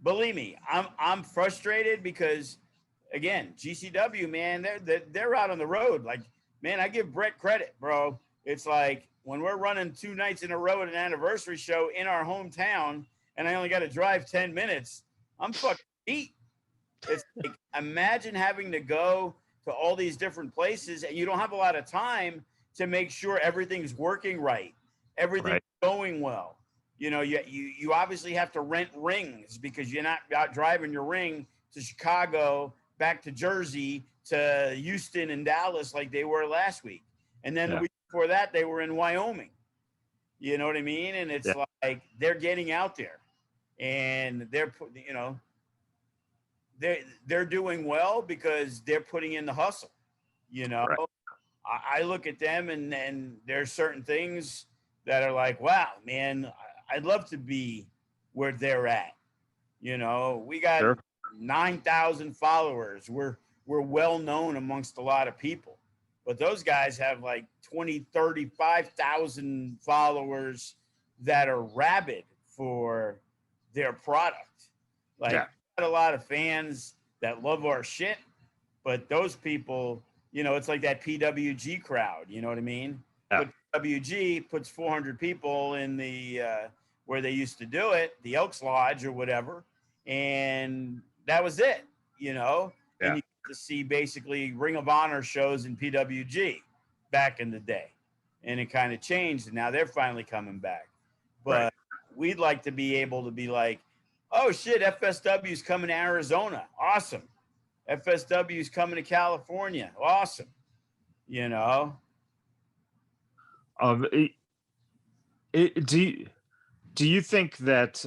Speaker 2: believe me, I'm frustrated because, again, GCW, man, they're out on the road. Like, man, I give Brett credit, bro. It's like, when we're running 2 nights in a row at an anniversary show in our hometown, and I only got to drive 10 minutes, I'm fucking beat. It's like, imagine having to go to all these different places, and you don't have a lot of time to make sure everything's working right, everything's going well. You obviously have to rent rings, because you're not out driving your ring to Chicago, back to Jersey, to Houston and Dallas like they were last week. And then the week before that, they were in Wyoming. You know what I mean? And it's like, they're getting out there, and they're doing well because they're putting in the hustle. Right. I look at them, and there's certain things that are like, wow, man, I'd love to be where they're at. We got 9,000 followers. We're well known amongst a lot of people, but those guys have like 20, 35,000 followers that are rabid for their product. Like, got a lot of fans that love our shit, but those people, it's like that PWG crowd. You know what I mean? Yeah. But PWG puts 400 people in the where they used to do it, the Elks Lodge or whatever. And that was it, you know?
Speaker 1: Yeah.
Speaker 2: And you get to see basically Ring of Honor shows in PWG back in the day. And it kind of changed. And now they're finally coming back. But we'd like to be able to be like, oh shit, FSW is coming to Arizona. Awesome. FSW is coming to California. Awesome. You know?
Speaker 1: Do you think that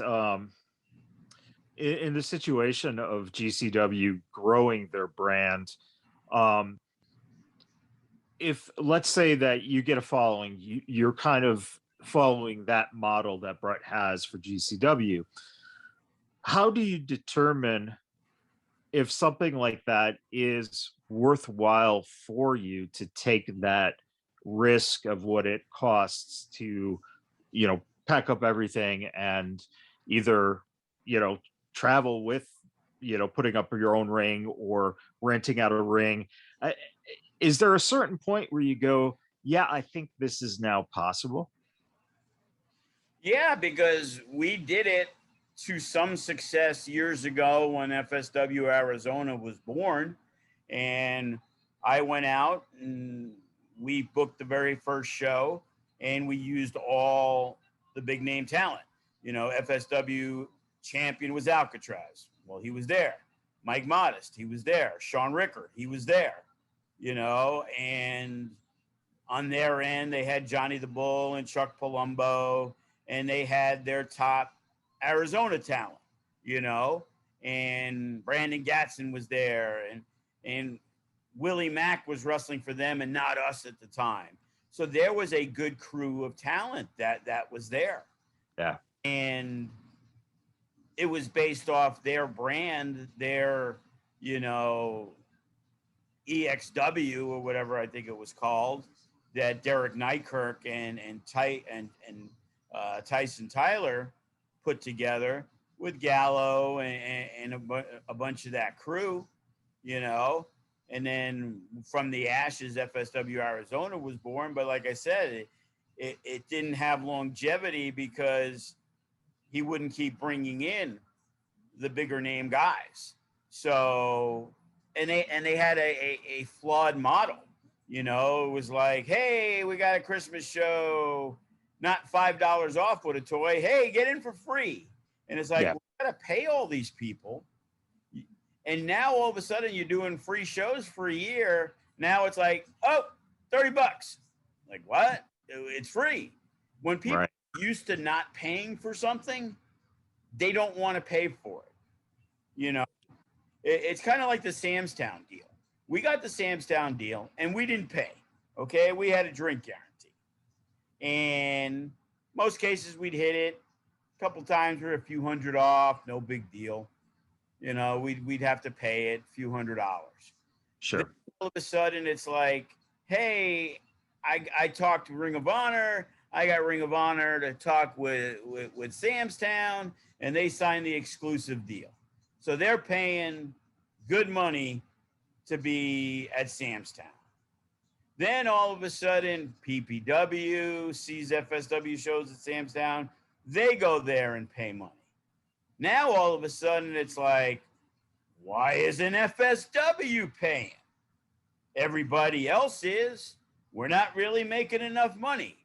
Speaker 1: in the situation of GCW growing their brand, if let's say that you get a following, you're kind of following that model that Brett has for GCW, how do you determine if something like that is worthwhile for you to take that risk of what it costs to, pack up everything and either, travel with, putting up your own ring or renting out a ring? Is there a certain point where you go, yeah, I think this is now possible?
Speaker 2: Yeah, because we did it to some success years ago when FSW Arizona was born. And I went out and we booked the very first show and we used all the big name talent. FSW champion was Alcatraz. Well, he was there. Mike Modest, he was there. Sean Rickard, he was there. And on their end, they had Johnny the Bull and Chuck Palumbo, and they had their top Arizona talent, and Brandon Gatson was there, and Willie Mack was wrestling for them and not us at the time. So there was a good crew of talent that was there.
Speaker 1: Yeah.
Speaker 2: And it was based off their brand, their, EXW or whatever I think it was called, that Derek Nykirk and Tyson Tyler put together with Gallo and a bunch of that crew, and then from the ashes, FSW Arizona was born. But like I said, it didn't have longevity because he wouldn't keep bringing in the bigger name guys. So, and they had a flawed model. It was like, hey, we got a Christmas show, not $5 off with a toy. Hey, get in for free. And it's like, we got to pay all these people. And now all of a sudden you're doing free shows for a year. Now it's like, oh, $30. Like, what? It's free. When people are used to not paying for something, they don't want to pay for it. It's kind of like the Sam's Town deal. We got the Sam's Town deal and we didn't pay. Okay. We had a drink guarantee. And most cases we'd hit it. A couple times we're a few $100 off. No big deal. We'd have to pay it a few $100.
Speaker 1: Sure.
Speaker 2: Then all of a sudden it's like, hey, I talked to Ring of Honor. I got Ring of Honor to talk with Sam's Town, and they signed the exclusive deal. So they're paying good money to be at Sam's Town. Then all of a sudden, PPW sees FSW shows at Sam's Town. They go there and pay money. Now all of a sudden, it's like, why isn't FSW paying? Everybody else is. We're not really making enough money.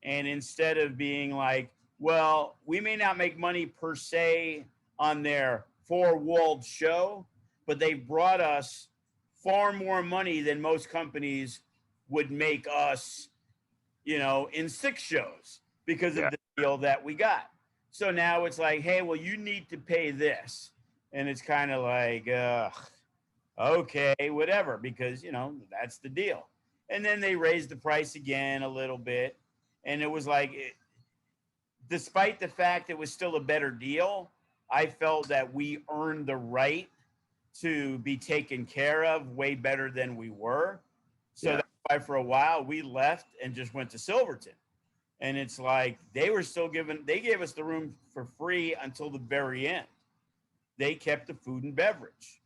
Speaker 2: And instead of being like, well, we may not make money per se on their four-walled show, but they brought us far more money than most companies would make us, in 6 shows because of the deal that we got. So now it's like, hey, well, you need to pay this. And it's kind of like, okay, whatever, because, that's the deal. And then they raised the price again a little bit. And it was like, despite the fact it was still a better deal, I felt that we earned the right to be taken care of way better than we were. So that's why for a while we left and just went to Silverton. And it's like they gave us the room for free until the very end. They kept the food and beverage.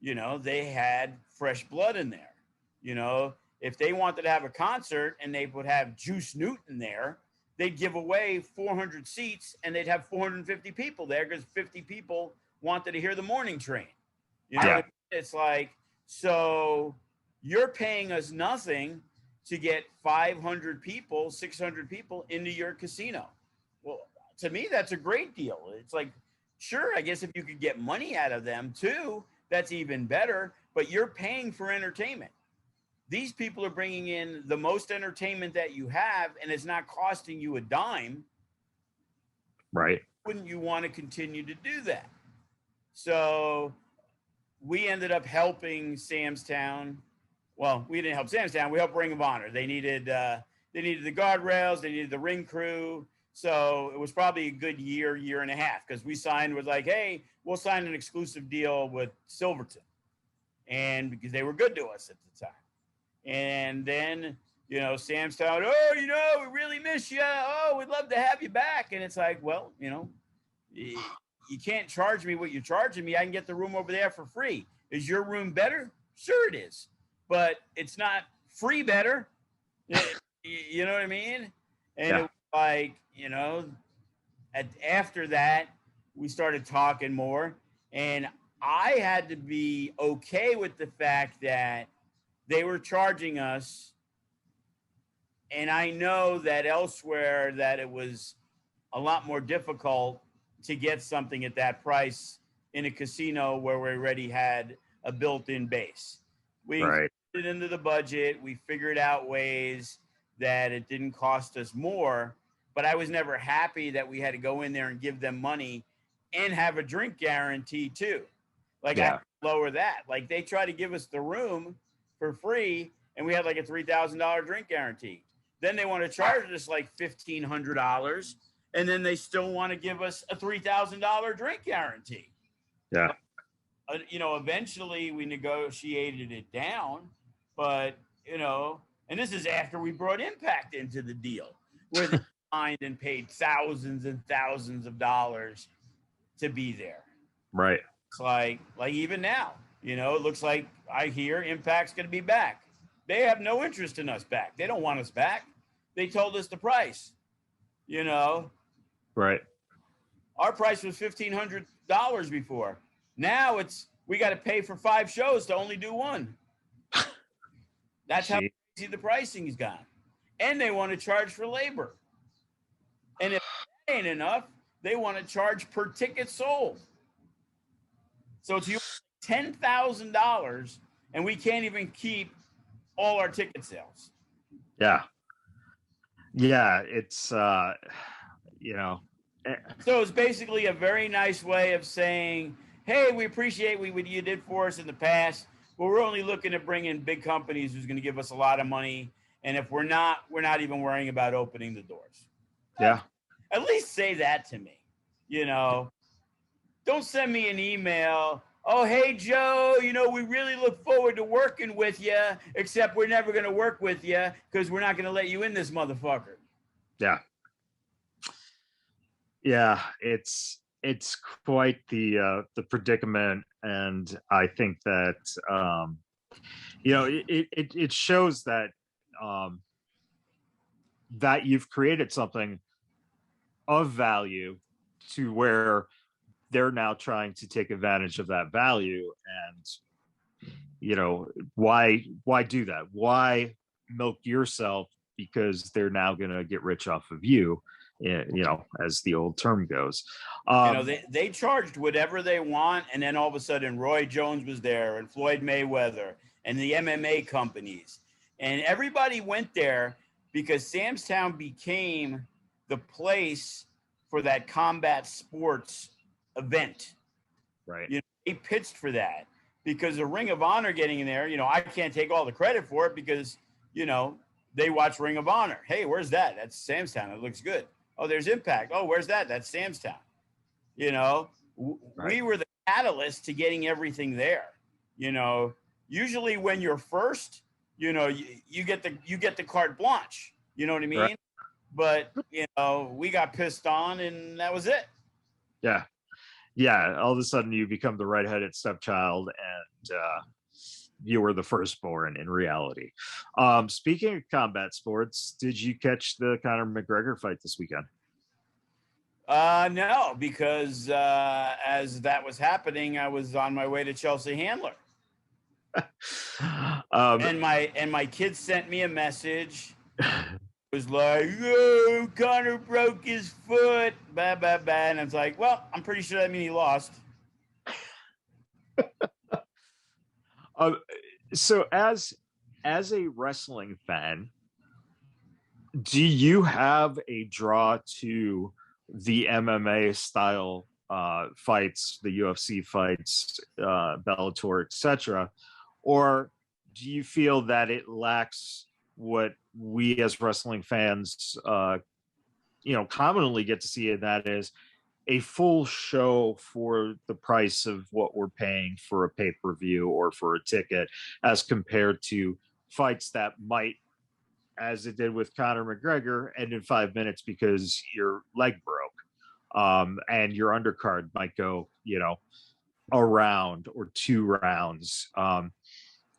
Speaker 2: They had fresh blood in there. If they wanted to have a concert and they would have Juice Newton there, they'd give away 400 seats and they'd have 450 people there because 50 people wanted to hear the morning train. You know,
Speaker 1: Yeah.
Speaker 2: it's like, so you're paying us nothing to get 500 people, 600 people into your casino. Well, to me, that's a great deal. It's like, sure, I guess if you could get money out of them too, that's even better, but you're paying for entertainment. These people are bringing in the most entertainment that you have, and it's not costing you a dime.
Speaker 1: Right.
Speaker 2: Wouldn't you want to continue to do that? So we ended up helping Sam's Town. Well, we didn't help Sam's Town. We helped Ring of Honor. They needed the guardrails. They needed the ring crew. So it was probably a good year and a half, because we signed with like, hey, we'll sign an exclusive deal with Silverton, and because they were good to us at the time. And then, you know, Sam's Town, oh, you know, we really miss you. Oh, we'd love to have you back. And it's like, well, you know, you can't charge me what you're charging me. I can get the room over there for free. Is your room better? Sure it is. But it's not free better. You know what I mean? And
Speaker 1: Yeah.
Speaker 2: it was like, you know, after that, we started talking more. And I had to be okay with the fact that they were charging us. And I know that elsewhere that it was a lot more difficult to get something at that price in a casino where we already had a built-in base. We
Speaker 1: Right.
Speaker 2: put it into the budget. We figured out ways that it didn't cost us more, but I was never happy that we had to go in there and give them money and have a drink guarantee too. Like, I had to lower that. Like, they tried to give us the room for free, and we had like a $3,000 drink guarantee. Then they want to charge us like $1,500, and then they still want to give us a $3,000 drink guarantee.
Speaker 1: Yeah.
Speaker 2: You know, eventually we negotiated it down, but, you know, and this is after we brought Impact into the deal, where they signed and paid thousands and thousands of dollars to be there.
Speaker 1: Right.
Speaker 2: It's like even now, you know, it looks like I hear Impact's going to be back. They have no interest in us back. They don't want us back. They told us the price, you know.
Speaker 1: Right.
Speaker 2: Our price was $1,500 before. Now we got to pay for 5 shows to only do one. That's how crazy the pricing has gone. And they want to charge for labor. And if that ain't enough, they want to charge per ticket sold. So it's $10,000, and we can't even keep all our ticket sales.
Speaker 1: Yeah. Yeah. It's, you know.
Speaker 2: So it's basically a very nice way of saying, hey, we appreciate what you did for us in the past, but we're only looking to bring in big companies who's going to give us a lot of money. And if we're not even worrying about opening the doors.
Speaker 1: Yeah.
Speaker 2: At least say that to me. You know, don't send me an email. Oh, hey, Joe, you know, we really look forward to working with you, except we're never going to work with you because we're not going to let you in this motherfucker.
Speaker 1: Yeah. Yeah. It's quite the predicament. And I think that, you know, it shows that, that you've created something of value to where they're now trying to take advantage of that value. And, you know, why do that? Why milk yourself? Because they're now going to get rich off of you, you know, as the old term goes.
Speaker 2: You know, they charged whatever they want. And then all of a sudden Roy Jones was there, and Floyd Mayweather, and the MMA companies, and everybody went there because Sam's Town became the place for that combat sports event.
Speaker 1: Right.
Speaker 2: You know, they pitched for that because the Ring of Honor getting in there, you know, I can't take all the credit for it because, you know, they watch Ring of Honor. Hey, where's that? That's Sam's Town. It looks good. Oh, there's Impact. Oh, where's that? That's Sam's Town. You know, we were the catalyst to getting everything there. You know, usually when you're first, you know, you get the carte blanche. You know what I mean? Right. But, you know, we got pissed on, and that was it.
Speaker 1: Yeah. All of a sudden you become the redheaded stepchild, and you were the firstborn in reality. Speaking of combat sports, did you catch the Conor McGregor fight this weekend?
Speaker 2: No, because as that was happening, I was on my way to Chelsea Handler. And my kid sent me a message. It was like, oh, Conor broke his foot, blah, blah, blah. And I was like, well, I'm pretty sure that means he lost.
Speaker 1: So as a wrestling fan, do you have a draw to the MMA style fights, the UFC fights, Bellator, etc., or do you feel that it lacks what we as wrestling fans, commonly get to see, and that is a full show for the price of what we're paying for a pay-per-view or for a ticket, as compared to fights that might, as it did with Conor McGregor, end in 5 minutes because your leg broke, and your undercard might go, a round or 2 rounds.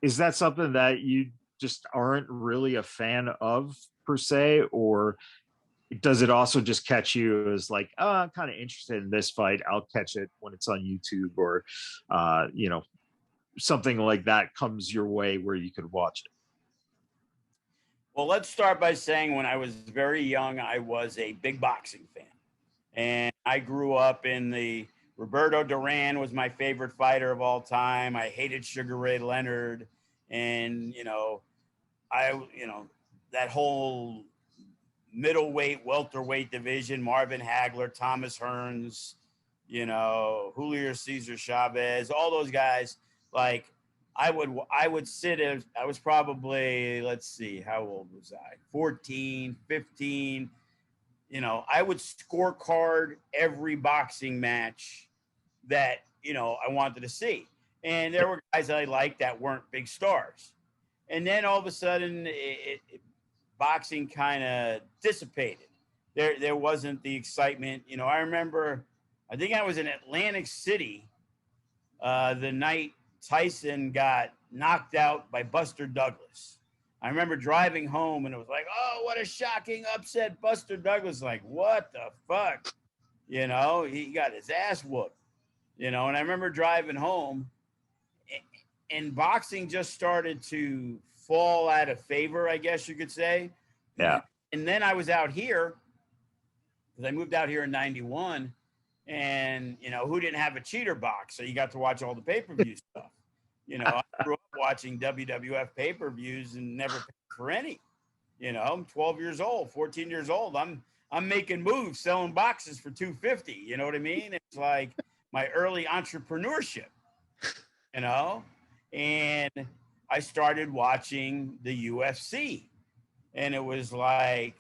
Speaker 1: Is that something that you just aren't really a fan of per se, or does it also just catch you as like, oh, I'm kind of interested in this fight, I'll catch it when it's on YouTube, or something like that comes your way where you could watch it?
Speaker 2: Well, let's start by saying when I was very young, I was a big boxing fan. And I grew up in the Roberto Duran was my favorite fighter of all time. I hated Sugar Ray Leonard. And, that whole middleweight, welterweight division, Marvin Hagler, Thomas Hearns, Julio Cesar Chavez, all those guys. Like, I would sit as I was probably, let's see, how old was I? 14, 15. I would scorecard every boxing match that, I wanted to see. And there were guys that I liked that weren't big stars. And then all of a sudden, boxing kind of dissipated. There wasn't the excitement. I remember, I think I was in Atlantic City the night Tyson got knocked out by Buster Douglas. I remember driving home and it was like, oh, what a shocking upset. Buster Douglas, like, what the fuck? He got his ass whooped, and I remember driving home and boxing just started to fall out of favor, I guess you could say.
Speaker 1: Yeah.
Speaker 2: And then I was out here because I moved out here in 91, and, who didn't have a cheater box? So you got to watch all the pay-per-view stuff. I grew up watching WWF pay-per-views and never paid for any. I'm 12 years old, 14 years old. I'm making moves, selling boxes for $250. You know what I mean? It's like my early entrepreneurship, and I started watching the UFC, and it was like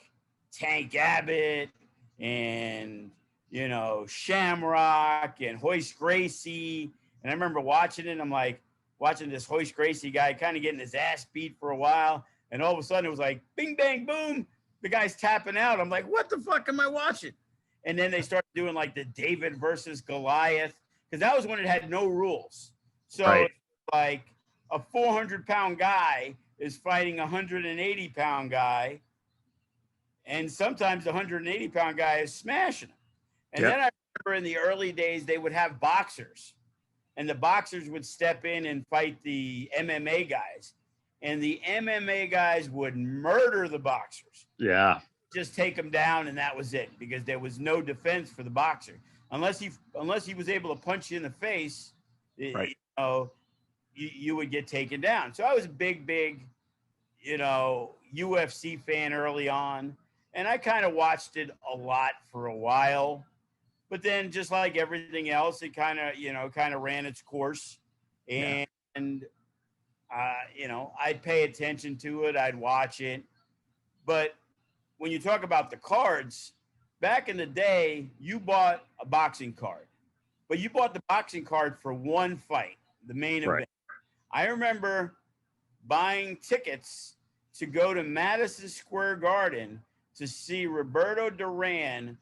Speaker 2: Tank Abbott and, Shamrock and Hoist Gracie. And I remember watching it. I'm like, watching this Hoist Gracie guy kind of getting his ass beat for a while. And all of a sudden it was like, bing, bang, boom. The guy's tapping out. I'm like, what the fuck am I watching? And then they started doing like the David versus Goliath, because that was when it had no rules. So
Speaker 1: Right.
Speaker 2: Like a 400-pound guy is fighting a 180-pound guy. And sometimes the 180-pound guy is smashing him. And then I remember in the early days, they would have boxers. And the boxers would step in and fight the MMA guys. And the MMA guys would murder the boxers.
Speaker 1: Yeah.
Speaker 2: Just take them down, and that was it, because there was no defense for the boxer. Unless he was able to punch you in the face,
Speaker 1: Right.
Speaker 2: You would get taken down. So I was a big, UFC fan early on. And I kind of watched it a lot for a while. But then, just like everything else, it kind of ran its course. And, I'd pay attention to it. I'd watch it. But when you talk about the cards, back in the day, you bought a boxing card. But you bought the boxing card for one fight, the main event. I remember buying tickets to go to Madison Square Garden to see Roberto Duran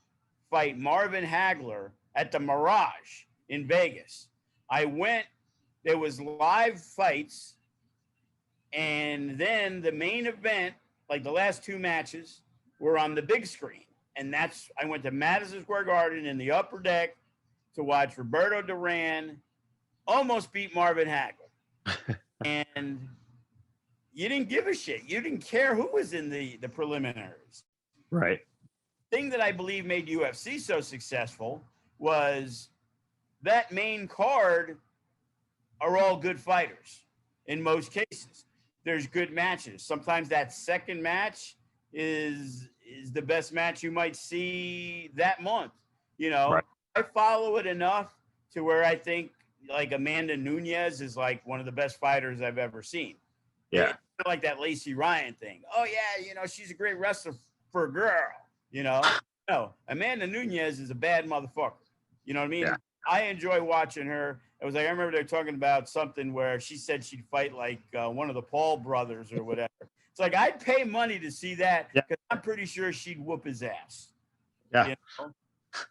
Speaker 2: fight Marvin Hagler at the Mirage in Vegas. I went, there was live fights And then the main event, like the last two matches, were on the big screen. And I went to Madison Square Garden in the upper deck to watch Roberto Duran almost beat Marvin Hagler. And you didn't give a shit. You didn't care who was in the preliminaries.
Speaker 1: Right.
Speaker 2: Thing that I believe made UFC so successful was that main card are all good fighters in most cases. There's good matches. Sometimes that second match is the best match you might see that month. You know,
Speaker 1: right.
Speaker 2: I follow it enough to where I think like Amanda Nunes is like one of the best fighters I've ever seen.
Speaker 1: Yeah.
Speaker 2: It's like that Lacey Ryan thing. Oh yeah, you know, she's a great wrestler for a girl, you know. No, Amanda Nunes is a bad motherfucker. You know what I mean?
Speaker 1: Yeah.
Speaker 2: I enjoy watching her. It was like, I remember they're talking about something where she said she'd fight like one of the Paul brothers or whatever. It's like, I'd pay money to see that because I'm pretty sure she'd whoop his ass.
Speaker 1: Yeah.
Speaker 2: You know?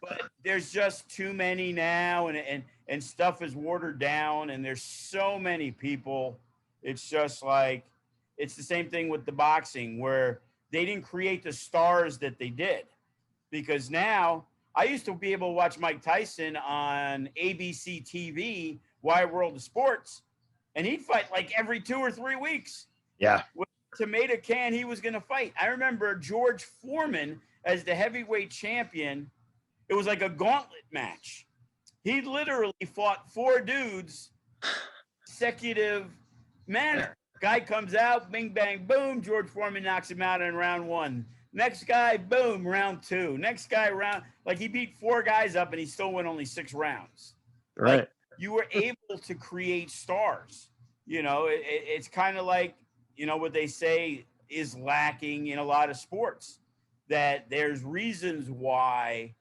Speaker 2: But there's just too many now, and stuff is watered down, and there's so many people. It's just like, it's the same thing with the boxing where they didn't create the stars that they did. Because now, I used to be able to watch Mike Tyson on ABC TV, Wide World of Sports, and he'd fight like every 2 or 3 weeks.
Speaker 1: Yeah.
Speaker 2: With a tomato can, he was going to fight. I remember George Foreman as the heavyweight champion. It was like a gauntlet match. He literally fought 4 dudes consecutive manner. Guy comes out, bing, bang, boom. George Foreman knocks him out in round 1. Next guy, boom, round 2. Next guy, like he beat 4 guys up and he still went only 6 rounds.
Speaker 1: Right.
Speaker 2: Like, you were able to create stars. You know, it's kind of like, you know, what they say is lacking in a lot of sports, that there's reasons why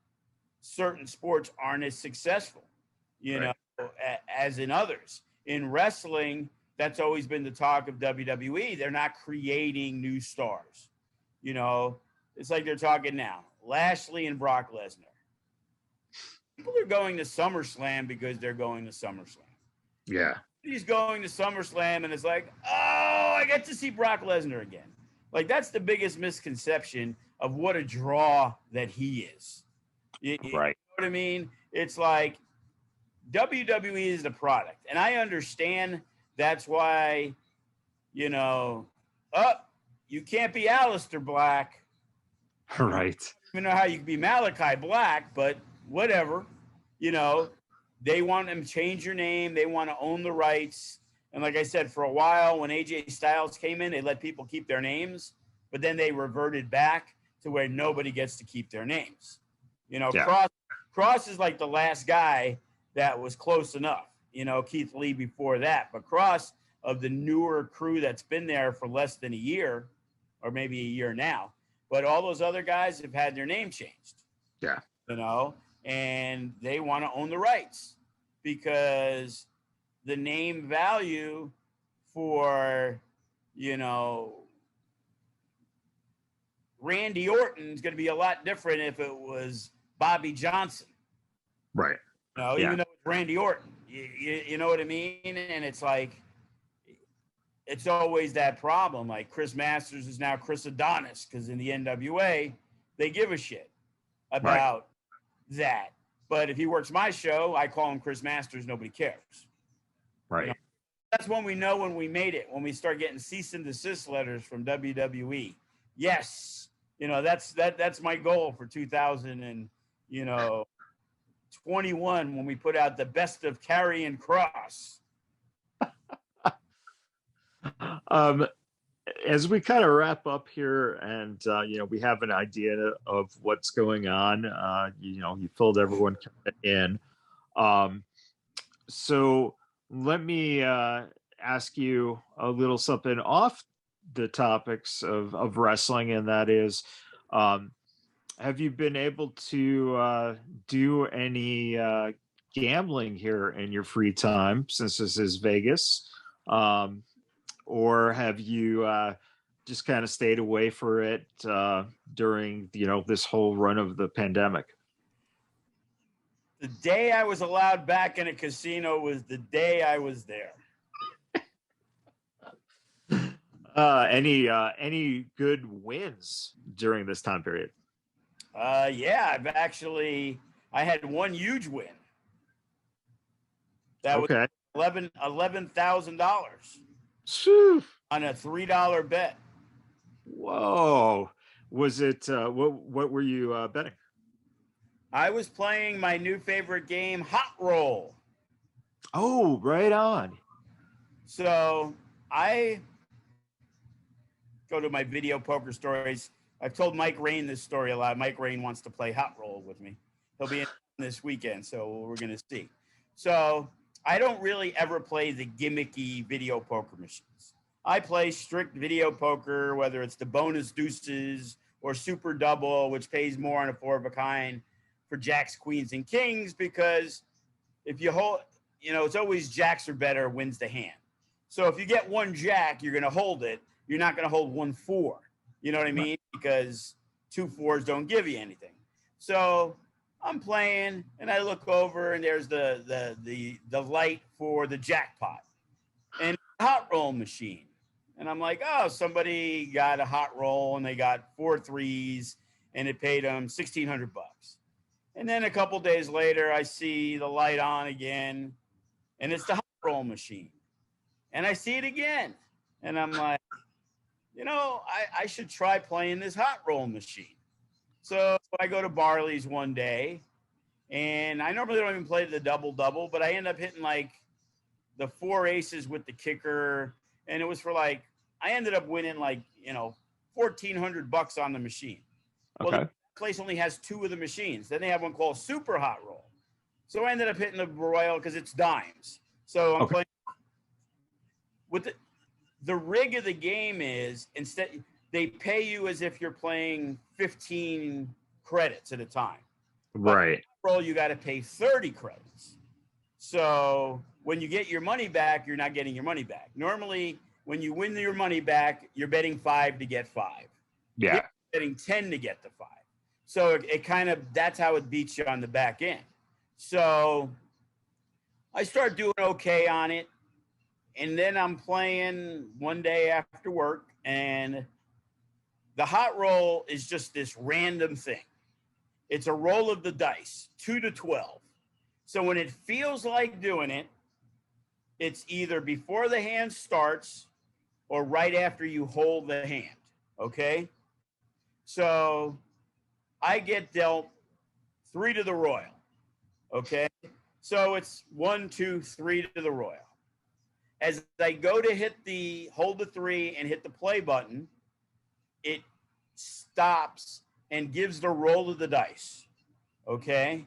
Speaker 2: certain sports aren't as successful, you know, as in others. In wrestling, that's always been the talk of WWE. They're not creating new stars. You know, it's like they're talking now. Lashley and Brock Lesnar. People are going to SummerSlam because they're going to SummerSlam.
Speaker 1: Yeah.
Speaker 2: He's going to SummerSlam and it's like, oh, I get to see Brock Lesnar again. Like, that's the biggest misconception of what a draw that he is. You know what I mean? It's like WWE is the product. And I understand that's why, you know, you can't be Aleister Black.
Speaker 1: Right.
Speaker 2: I don't know how you can be Malachi Black, but whatever. You know, they want them to change your name. They want to own the rights. And like I said, for a while, when AJ Styles came in, they let people keep their names. But then they reverted back to where nobody gets to keep their names. You know, Cross is like the last guy that was close enough. You know, Keith Lee before that. But Cross, of the newer crew that's been there for less than a year, or maybe a year now, but all those other guys have had their name changed.
Speaker 1: Yeah.
Speaker 2: You know, and they want to own the rights because the name value for, you know, Randy Orton is going to be a lot different if it was Bobby Johnson.
Speaker 1: Right.
Speaker 2: You know, even though it's Randy Orton, you know what I mean? And it's like, it's always that problem. Like Chris Masters is now Chris Adonis because in the NWA, they give a shit about that. But if he works my show, I call him Chris Masters. Nobody cares.
Speaker 1: Right.
Speaker 2: You know? That's when we know when we made it, when we start getting cease and desist letters from WWE. Yes. You know, that's my goal for 2021 when we put out the best of Karrion Kross.
Speaker 1: As we kind of wrap up here and, you know, we have an idea of what's going on, you know, you filled everyone in. So let me ask you a little something off the topics of wrestling, and that is, have you been able to do any gambling here in your free time since this is Vegas? Or have you just kind of stayed away for it during, you know, this whole run of the pandemic?
Speaker 2: The day I was allowed back in a casino was the day I was there.
Speaker 1: Any good wins during this time period?
Speaker 2: Yeah, I had one huge win. That was
Speaker 1: Okay.
Speaker 2: $11,000
Speaker 1: Phew.
Speaker 2: on a $3 bet.
Speaker 1: Whoa. Was it what were you betting?
Speaker 2: I was playing my new favorite game, Hot Roll.
Speaker 1: Oh, right on.
Speaker 2: So I go to my video poker stories. I've told Mike Rain this story a lot. Mike Rain wants to play Hot Roll with me. He'll be in this weekend, so we're going to see. So I don't really ever play the gimmicky video poker machines. I play strict video poker, whether it's the bonus deuces or super double, which pays more on a 4 of a kind for jacks, queens, and kings, because if you hold, it's always jacks or better wins the hand. So if you get one jack, you're going to hold it. You're not going to hold 1 4. You know what I mean? Because 2 4s don't give you anything. So I'm playing, and I look over, and there's the light for the jackpot and hot roll machine. And I'm like, oh, somebody got a hot roll, and they got 4 3s, and it paid them $1,600. And then a couple days later, I see the light on again, and it's the hot roll machine. And I see it again, and I'm like, I should try playing this hot roll machine. So I go to Barley's one day, and I normally don't even play the double, but I end up hitting like the 4 aces with the kicker, and it was for I ended up winning $1,400 on the machine.
Speaker 1: Okay.
Speaker 2: Well, the place only has 2 of the machines. Then they have one called Super Hot Roll. So I ended up hitting the Royal because it's dimes. So I'm playing with the rig of the game is instead they pay you as if you're playing 15 credits at a time.
Speaker 1: Right.
Speaker 2: Roll, you got to pay 30 credits. So when you get your money back, you're not getting your money back. Normally, when you win your money back, you're betting 5 to get 5.
Speaker 1: Yeah.
Speaker 2: You're betting 10 to get the 5. So it kind of, that's how it beats you on the back end. So I start doing okay on it. And then I'm playing one day after work, and the hot roll is just this random thing. It's a roll of the dice, 2 to 12. So when it feels like doing it, it's either before the hand starts or right after you hold the hand, okay? So I get dealt 3 to the Royal, okay? So it's 1, 2, 3 to the Royal. As I go to hold the 3 and hit the play button, it stops and gives the roll of the dice. Okay.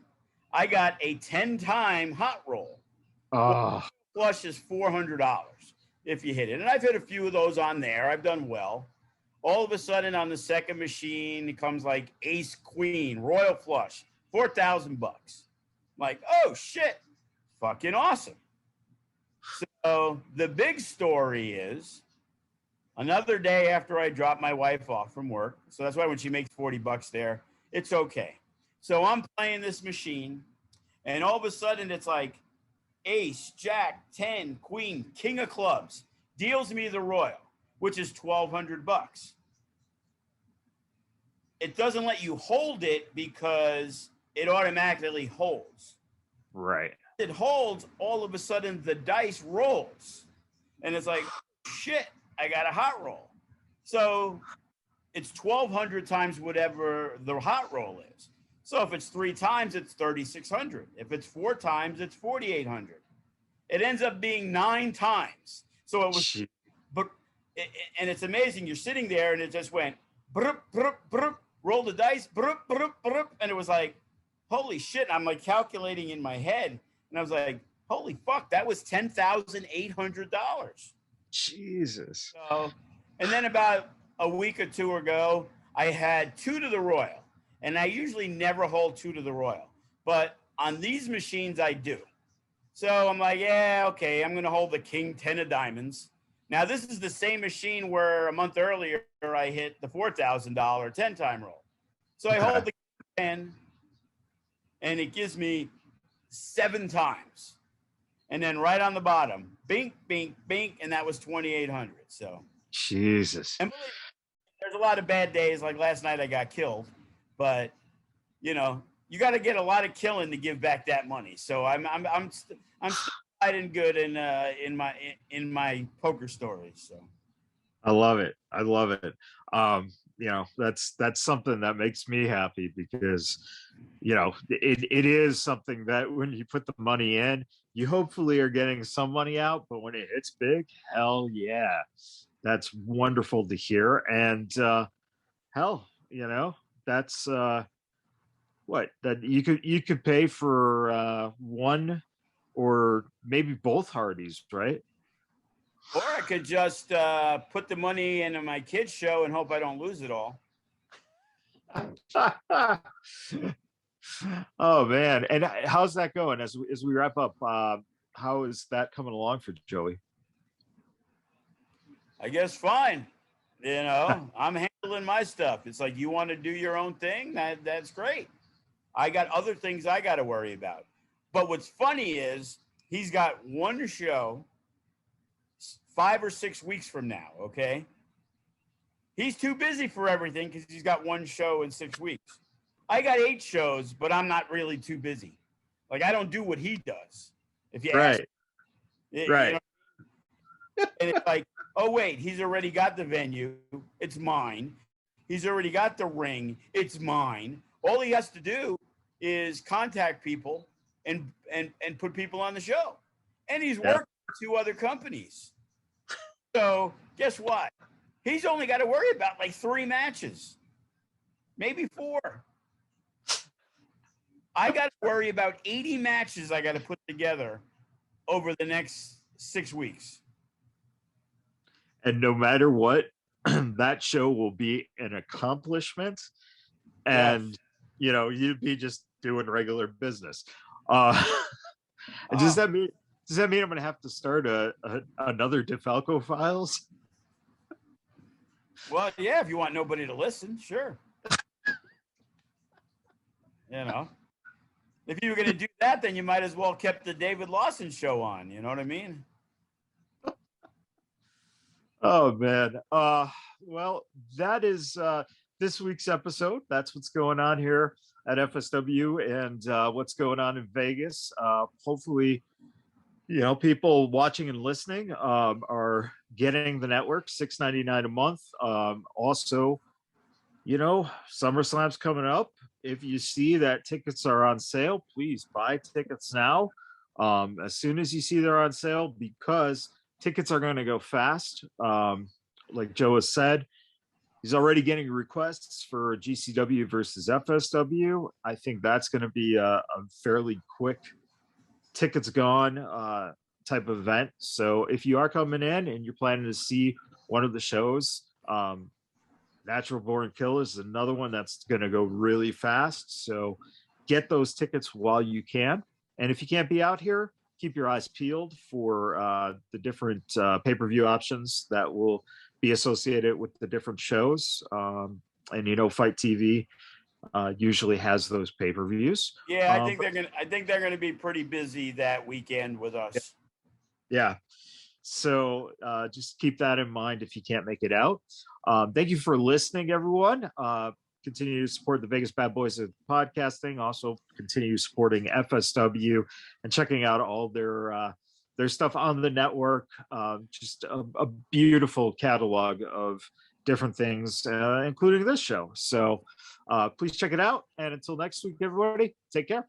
Speaker 2: I got a 10-time hot roll.
Speaker 1: Oh.
Speaker 2: Flush is $400 if you hit it. And I've hit a few of those on there. I've done well. All of a sudden on the second machine, it comes like ace, queen, royal flush, $4,000. Like, oh shit. Fucking awesome. So the big story is another day after I drop my wife off from work. So that's why when she makes $40 there, it's okay. So I'm playing this machine, and all of a sudden it's like ace, jack, 10, queen, king of clubs, deals me the royal, which is $1,200. It doesn't let you hold it because it automatically holds.
Speaker 1: Right.
Speaker 2: It holds, all of a sudden the dice rolls, and it's like, shit, I got a hot roll. So it's 1,200 times whatever the hot roll is. So if it's 3 times, it's 3,600. If it's 4 times, it's 4,800. It ends up being 9 times. So it was, but and it's amazing. You're sitting there, and it just went, brup, brup, brup, roll the dice, brup, brup, brup, and it was like, holy shit. I'm like calculating in my head. And I was like, holy fuck, that was $10,800.
Speaker 1: Jesus.
Speaker 2: So, and then about a week or 2 ago, I had 2 to the Royal. And I usually never hold 2 to the Royal. But on these machines, I do. So I'm like, yeah, okay, I'm going to hold the king 10 of diamonds. Now, this is the same machine where a month earlier I hit the $4,000 10-time roll. So I hold the 10, and it gives me 7 times. And then right on the bottom, bink, bink, bink, and that was 2,800. So
Speaker 1: Jesus.
Speaker 2: And believe me, there's a lot of bad days. Like last night, I got killed, but you know, you got to get a lot of killing to give back that money. So I'm still riding good in my poker stories. So
Speaker 1: I love it. I love it. That's something that makes me happy because, it is something that when you put the money in, you hopefully are getting some money out, but when it hits big, hell yeah, that's wonderful to hear. And hell, that's what that you could pay for one or maybe both Hardys, right?
Speaker 2: or I could just put the money into my kids' show and hope I don't lose it all.
Speaker 1: Oh man, and how's that going as we wrap up? How is that coming along for Joey?
Speaker 2: I guess fine. I'm handling my stuff. It's like you want to do your own thing. That's great. I got other things I got to worry about. But what's funny is he's got one show 5 or 6 weeks from now. Okay. He's too busy for everything because he's got one show in 6 weeks. I got 8 shows, but I'm not really too busy. Like I don't do what he does. If you ask,
Speaker 1: Right.
Speaker 2: and it's like, oh wait, he's already got the venue. It's mine. He's already got the ring. It's mine. All he has to do is contact people and put people on the show. And he's working for 2 other companies. So guess what? He's only got to worry about like 3 matches, maybe 4. I got to worry about 80 matches I got to put together over the next 6 weeks.
Speaker 1: And no matter what, that show will be an accomplishment. And,
Speaker 2: Yes.
Speaker 1: you'd be just doing regular business. Does that mean I'm going to have to start another DeFalco Files?
Speaker 2: Well, yeah, if you want nobody to listen, sure. If you were going to do that, then you might as well kept the David Lawson show on. You know what I mean?
Speaker 1: Oh man. Well, that is this week's episode. That's what's going on here at FSW and what's going on in Vegas. Hopefully, people watching and listening are getting the network, $6.99 a month. Also, SummerSlam's coming up. If you see that tickets are on sale, please buy tickets now. As soon as you see they're on sale, because tickets are going to go fast. Like Joe has said, he's already getting requests for GCW versus FSW. I think that's going to be a fairly quick tickets gone type of event. So if you are coming in and you're planning to see one of the shows, Natural Born Killers is another one that's going to go really fast. So get those tickets while you can. And if you can't be out here, keep your eyes peeled for the different pay-per-view options that will be associated with the different shows. And Fight TV usually has those pay-per-views.
Speaker 2: Yeah, I think they're gonna be pretty busy that weekend with us.
Speaker 1: Yeah. So just keep that in mind if you can't make it out. Thank you for listening, everyone. Continue to support the Vegas Bad Boys of podcasting. Also continue supporting FSW and checking out all their stuff on the network. Just a beautiful catalog of different things, including this show. So please check it out. And until next week, everybody, take care.